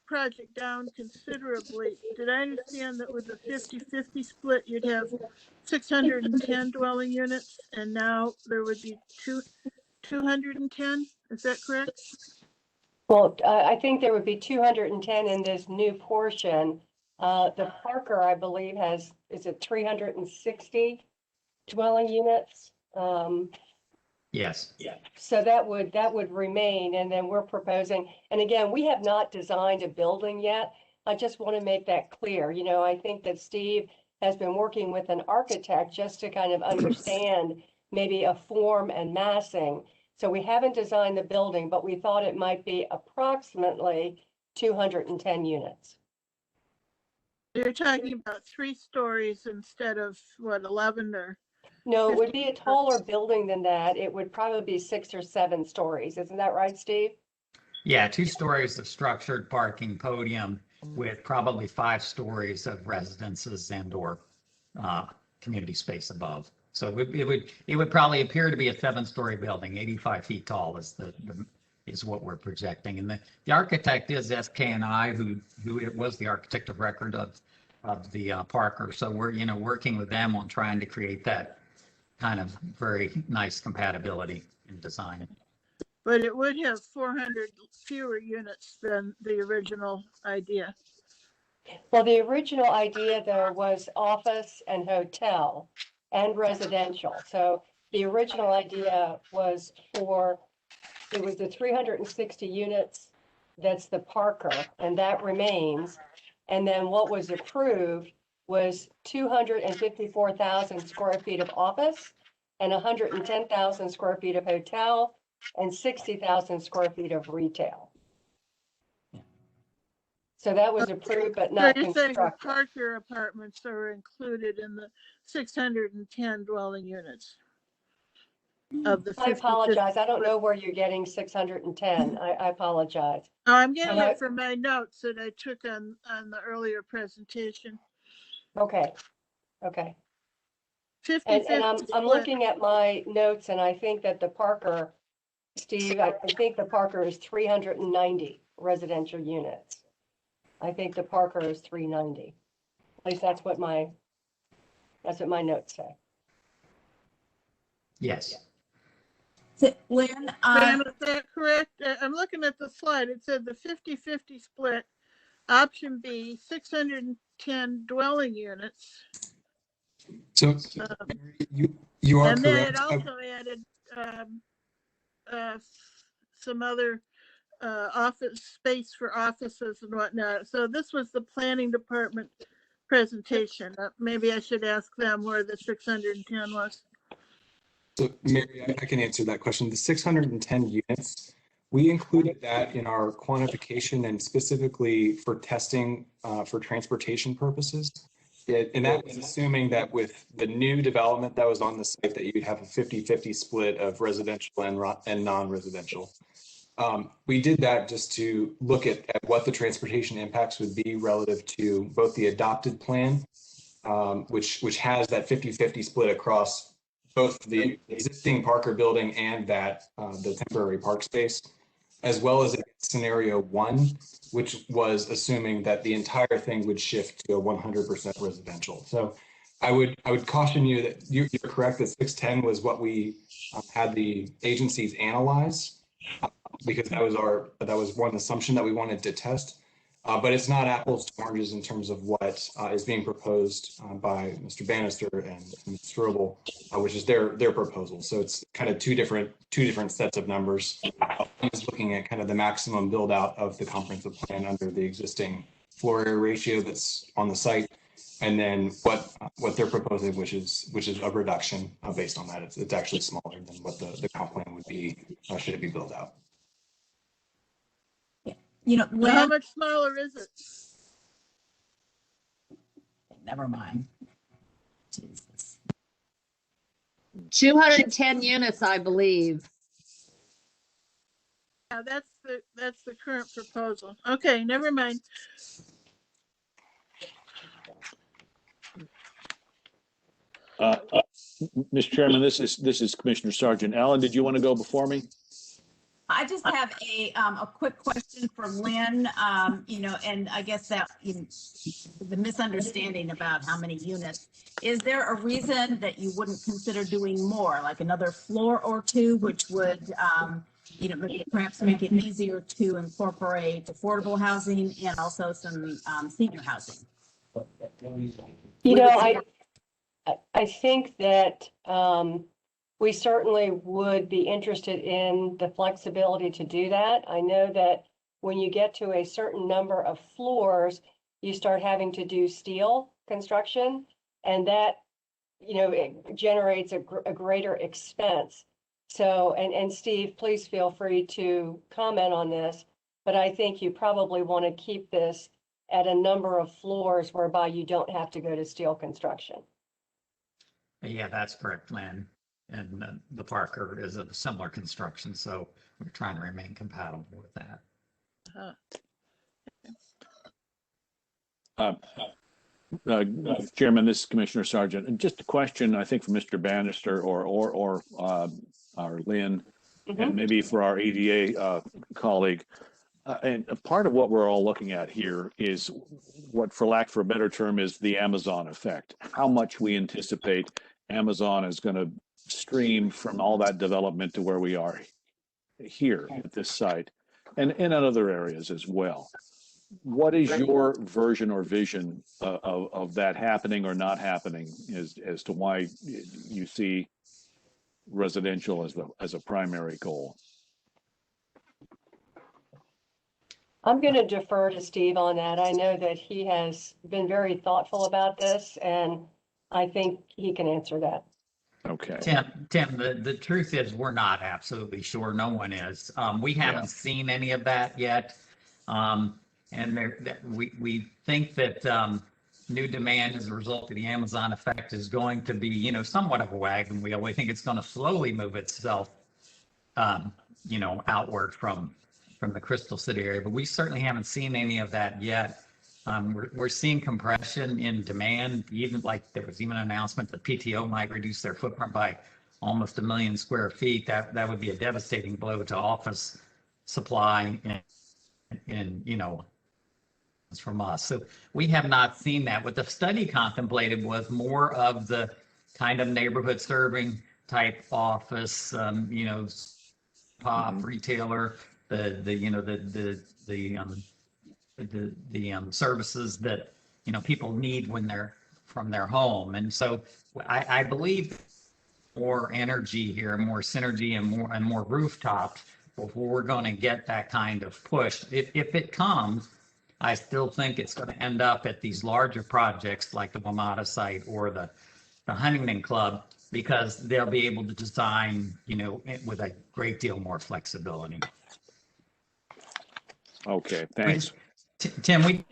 project down considerably. Did I understand that with the 50-50 split, you'd have 610 dwelling units, and now there would be 210? Is that correct? Well, I think there would be 210 in this new portion. The Parker, I believe, is it 360 dwelling units? Yes. Yeah. So that would remain, and then we're proposing, and again, we have not designed a building yet. I just want to make that clear. I think that Steve has been working with an architect just to kind of understand maybe a form and massing. So we haven't designed the building, but we thought it might be approximately 210 units. You're talking about 3 stories instead of what, 11 or? No, it would be a taller building than that. It would probably be 6 or 7 stories. Isn't that right, Steve? Yeah, 2 stories of structured parking podium with probably 5 stories of residences and/or community space above. So it would probably appear to be a 7-story building, 85 feet tall is what we're projecting. And the architect is SK&I, who was the architect of record of the Parker. So we're working with them on trying to create that kind of very nice compatibility in design. But it would have 400 fewer units than the original idea. Well, the original idea though was office and hotel and residential. So the original idea was it was the 360 units, that's the Parker, and that remains. And then what was approved was 254,000 square feet of office and 110,000 square feet of hotel and 60,000 square feet of retail. So that was approved, but not so you're saying the constructed. Parker apartments are included in the 610 dwelling units of the 50. I apologize. I don't know where you're getting 610. I apologize. Oh, I'm getting it from my notes that I took on the earlier presentation. Okay. 50, and I'm looking at my notes, and I think that the Parker, Steve, I think the Parker is 390 residential units. I think the Parker is 390. At least that's what my notes say. Yes. Lynn, is that correct? I'm looking at the slide. It said the 50-50 split, option B, 610 dwelling units. So you are and correct. then it also added some other office space for offices and whatnot. So this was the planning department presentation. Maybe I should ask them where the 610 was. So Mary, I can answer that question. The 610 units, we included that in our quantification and specifically for testing for transportation purposes. And that was assuming that with the new development that was on the site that you'd have a 50-50 split of residential and non-residential. We did that just to look at what the transportation impacts would be relative to both the adopted plan, which has that 50-50 split across both the existing Parker building and that the temporary park space. as well as scenario 1, which was assuming that the entire thing would shift to a 100% residential. So I would caution you that you're correct that 610 was what we had the agencies analyze, because that was one assumption that we wanted to test. But it's not apples to oranges in terms of what is being proposed by Mr. Bannister and Ms. Strobel, which is their proposal. So it's kind of two different sets of numbers. One is looking at kind of the maximum build out of the comprehensive plan under the existing floor area ratio that's on the site, and then what they're proposing, which is a reduction based on that. It's actually smaller than what the comp plan would be should it be built out. You know, how much smaller is it? Never mind. Jesus. 210 units, I believe. Yeah, that's the current proposal. Okay, never mind. Mr. Chairman, this is Commissioner Sargent. Alan, did you want to go before me? I just have a quick question for Lynn, you know, and I guess that the misunderstanding about how many units. Is there a reason that you wouldn't consider doing more, like another floor or two, which would, you know, perhaps make it easier to incorporate affordable housing and also some senior housing? You know, I think that we certainly would be interested in the flexibility to do that. I know that when you get to a certain number of floors, you start having to do steel construction, and that, you know, it generates a greater expense. So, and Steve, please feel free to comment on this, but I think you probably want to keep this at a number of floors whereby you don't have to go to steel construction. Yeah, that's correct, Lynn. And the Parker is of similar construction, so we're trying to remain compatible with that. Chairman, this is Commissioner Sargent. And just a question, I think, for Mr. Bannister or Lynn, and maybe for our EDA colleague. And a part of what we're all looking at here is what, for lack of a better term, is the Amazon effect. How much we anticipate Amazon is going to stream from all that development to where we are here at this site and in other areas as well. What is your version or vision of that happening or not happening as to why you see residential as a primary goal? I'm going to defer to Steve on that. I know that he has been very thoughtful about this, and I think he can answer that. Okay. Tim, the truth is we're not absolutely sure. No one is. We haven't seen any of that yet. And we think that new demand as a result of the Amazon effect is going to be, you know, somewhat of a wagon wheel. We think it's going to slowly move itself, you know, outward from the Crystal City area, but we certainly haven't seen any of that yet. We're seeing compression in demand, even like there was even an announcement that PTO might reduce their footprint by almost 1 million square feet. That would be a devastating blow to office supply and you know, from us. So we have not seen that. What the study contemplated was more of the kind of neighborhood serving type office, you know, pop retailer, the services that, you know, people need when they're from their home. And so I believe more energy here, more synergy and more rooftops before we're going to get that kind of push. If it comes, I still think it's going to end up at these larger projects like the WMATA site or the Huntington Club, because they'll be able to design, you know, with a great deal more flexibility. Okay, thanks. Tim,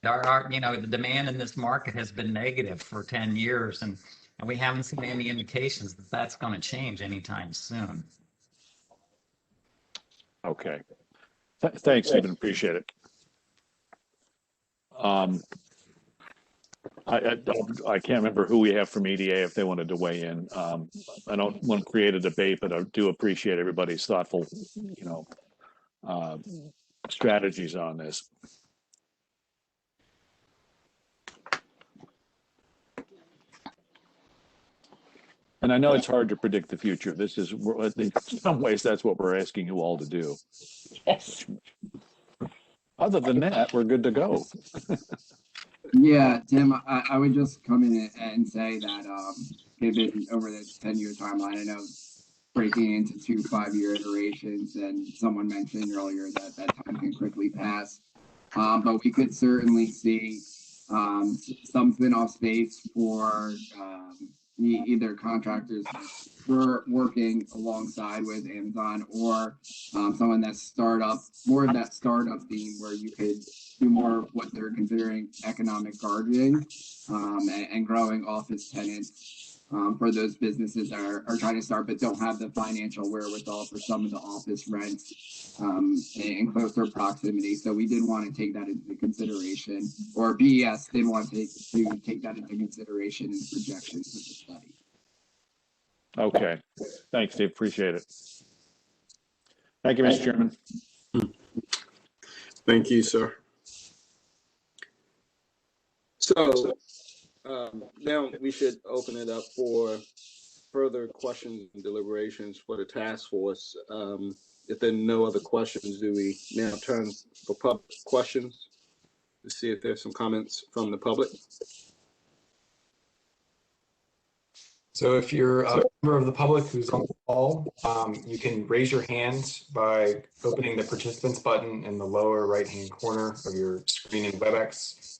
our you know, the demand in this market has been negative for 10 years, and we haven't seen any indications that that's going to change anytime soon. Okay. Thanks, Stephen. Appreciate it. I can't remember who we have from EDA if they wanted to weigh in. I don't want to create a debate, but I do appreciate everybody's thoughtful, you know, strategies on this. And I know it's hard to predict the future. This is, in some ways, that's what we're asking you all to do. Yes. Other than that, we're good to go. Yeah, Tim, I would just come in and say that given over this 10-year timeline, I know breaking into 2 5-year iterations, and someone mentioned earlier that that time can quickly pass. But we could certainly see some spin-off space for either contractors that we're working alongside with Amazon, or someone that's more of that startup theme where you could do more of what they're considering economic gardening and growing office tenants for those businesses that are trying to start but don't have the financial wherewithal for some of the office rents in closer proximity. So we did want to take that into consideration, or BES did want to take that into consideration in projections of the study. Okay, thanks, Steve. Appreciate it. Thank you, Mr. Chairman. Thank you, sir. So now we should open it up for further questions and deliberations for the task force. If there are no other questions, do we now turn for public questions to see if there's some comments from the public? So if you're a member of the public who's on the call, you can raise your hand by opening the participants button in the lower right-hand corner of your screen in WebEx.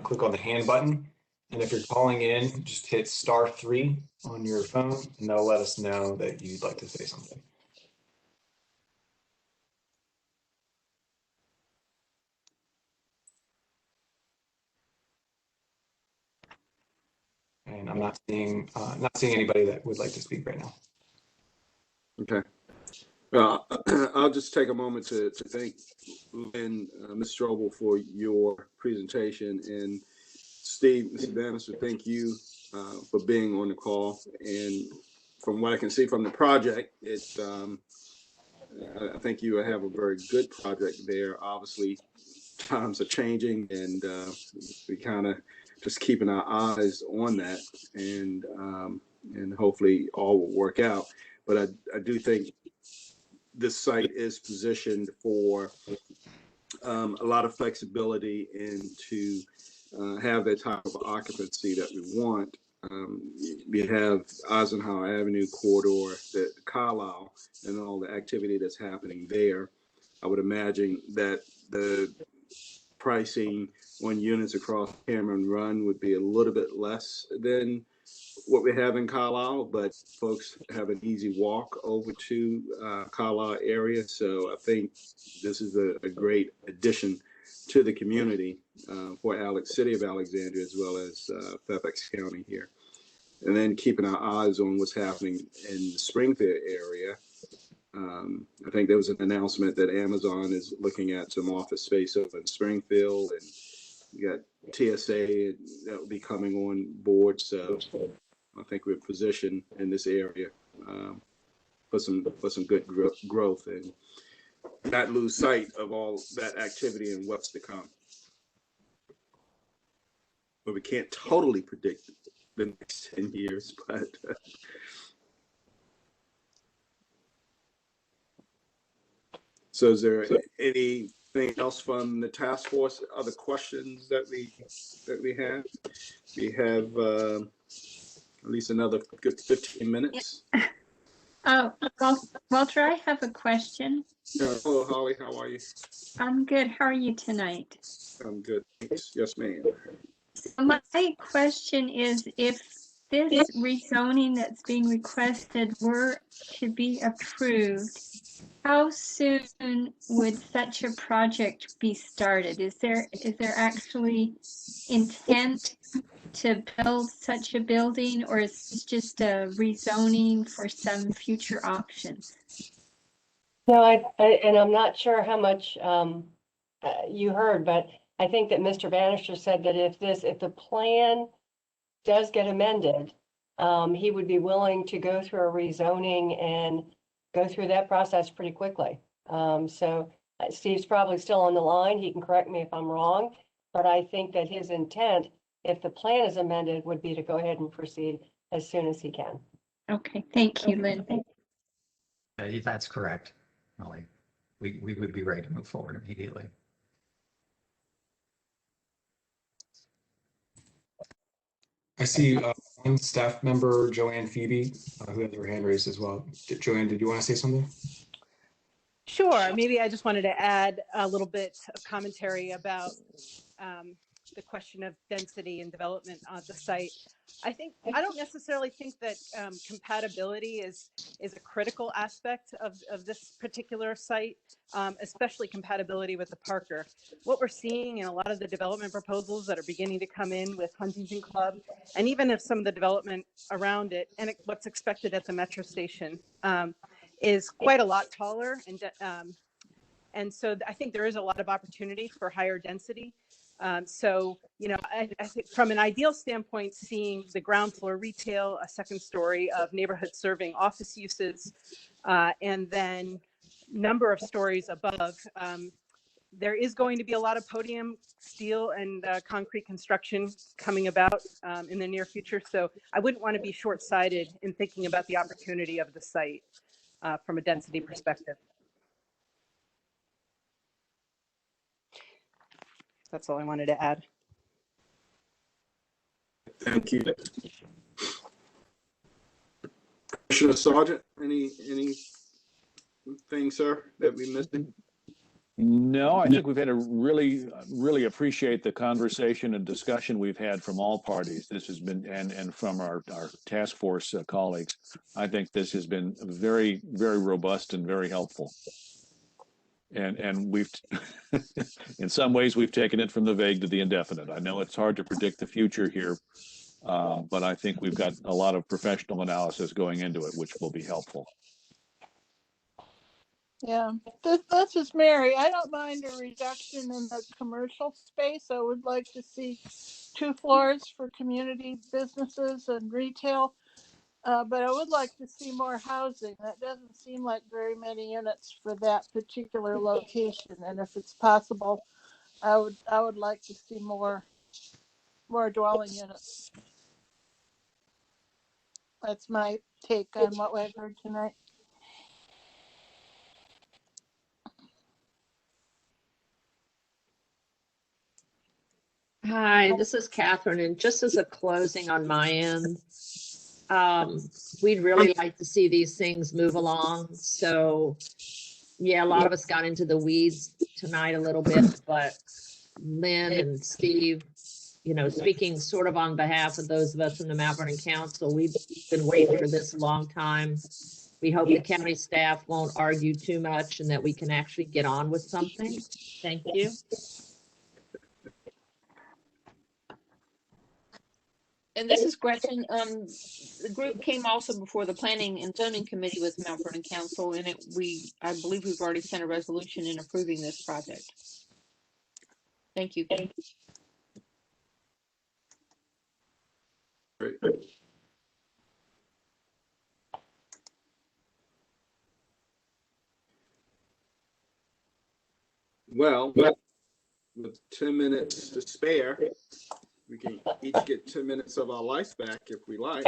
Click on the hand button. And if you're calling in, just hit *3 on your phone, and they'll let us know that you'd like to say something. And I'm not seeing anybody that would like to speak right now. Okay. I'll just take a moment to thank Lynn, Ms. Strobel, for your presentation, and Steve, Mr. Bannister, thank you for being on the call. And from what I can see from the project, I think you have a very good project there. Obviously, times are changing, and we kind of just keeping our eyes on that, and hopefully all will work out. But I do think this site is positioned for a lot of flexibility and to have the type of occupancy that we want. We have Eisenhower Avenue corridor, the Carlisle, and all the activity that's happening there. I would imagine that the pricing on units across Cameron Run would be a little bit less than what we have in Carlisle, but folks have an easy walk over to Carlisle area. So I think this is a great addition to the community for City of Alexandria, as well as Fairfax County here. And then keeping our eyes on what's happening in the Springfield area. I think there was an announcement that Amazon is looking at some office space over in Springfield, and you got TSA that will be coming on board. So I think we're positioned in this area for some good growth, and not lose sight of all that activity and what's to come. But we can't totally predict the next 10 years, but so is there anything else from the task force? Other questions that we have? We have at least another good 15 minutes. Oh, Walter, I have a question. Hello, Holly. How are you? I'm good. How are you tonight? I'm good. Thanks. Yes, ma'am. My question is, if this rezoning that's being requested were to be approved, how soon would such a project be started? Is there actually intent to build such a building, or is this just a rezoning for some future options? No, and I'm not sure how much you heard, but I think that Mr. Bannister said that if the plan does get amended, he would be willing to go through a rezoning and go through that process pretty quickly. So Steve's probably still on the line. He can correct me if I'm wrong, but I think that his intent, if the plan is amended, would be to go ahead and proceed as soon as he can. Okay, thank you, Lynn. That's correct, Molly. We would be ready to move forward immediately. I see one staff member, Joanne Phoebe, who had her hand raised as well. Joanne, did you want to say something? Sure. Maybe I just wanted to add a little bit of commentary about the question of density and development on the site. I don't necessarily think that compatibility is a critical aspect of this particular site, especially compatibility with the Parker. What we're seeing in a lot of the development proposals that are beginning to come in with Huntington Club, and even if some of the development around it and what's expected at the metro station, is quite a lot taller, and so I think there is a lot of opportunity for higher density. So, you know, I think from an ideal standpoint, seeing the ground floor retail, a second story of neighborhood serving office uses, and then number of stories above, there is going to be a lot of podium, steel, and concrete construction coming about in the near future. So I wouldn't want to be short-sighted in thinking about the opportunity of the site from a density perspective. That's all I wanted to add. Thank you. Commissioner Sargent, anything, sir, that we missing? No, I think we've had a really appreciate the conversation and discussion we've had from all parties. This has been, and from our task force colleagues. I think this has been very, very robust and very helpful. And we've, in some ways, we've taken it from the vague to the indefinite. I know it's hard to predict the future here, but I think we've got a lot of professional analysis going into it, which will be helpful. Yeah, this is Mary. I don't mind a reduction in the commercial space. I would like to see 2 floors for community businesses and retail. But I would like to see more housing. That doesn't seem like very many units for that particular location. And if it's possible, I would like to see more dwelling units. That's my take on what I've heard tonight. Hi, this is Catherine, and just as a closing on my end, we'd really like to see these things move along. So, yeah, a lot of us got into the weeds tonight a little bit, but Lynn and Steve, you know, speaking sort of on behalf of those of us in the Mount Vernon Council, we've been waiting for this a long time. We hope the county staff won't argue too much and that we can actually get on with something. Thank you. And this is Gretchen. The group came also before the Planning and Zoning Committee with Mount Vernon Council, and I believe we've already sent a resolution in approving this project. Thank you. Great. Well, with 10 minutes to spare, we can each get 10 minutes of our life back if we like.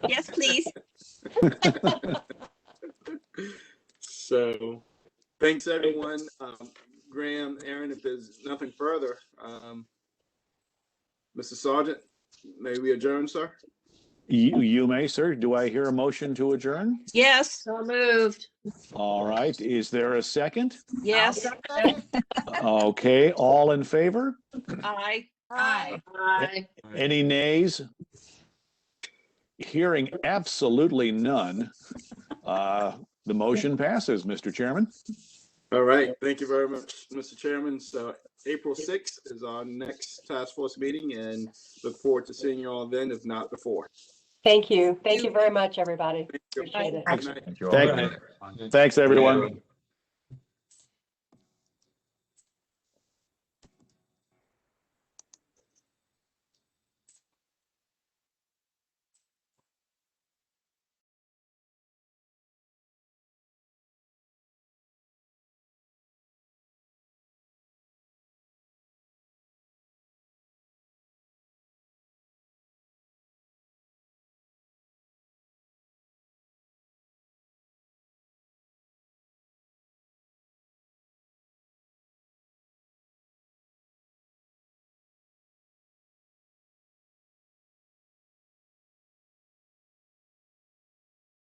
Yes, please. So, thanks everyone. Graham, Aaron, if there's nothing further, Mr. Sargent, may we adjourn, sir? You may, sir. Do I hear a motion to adjourn? Yes. So moved. All right. Is there a second? Yes. Okay. All in favor? Aye. Aye. Aye. Any nays? Hearing absolutely none, the motion passes, Mr. Chairman. All right. Thank you very much, Mr. Chairman. So April 6th is our next task force meeting, and look forward to seeing you all then, if not before. Thank you. Thank you very much, everybody. Thank you. Appreciate it. Thanks, everyone.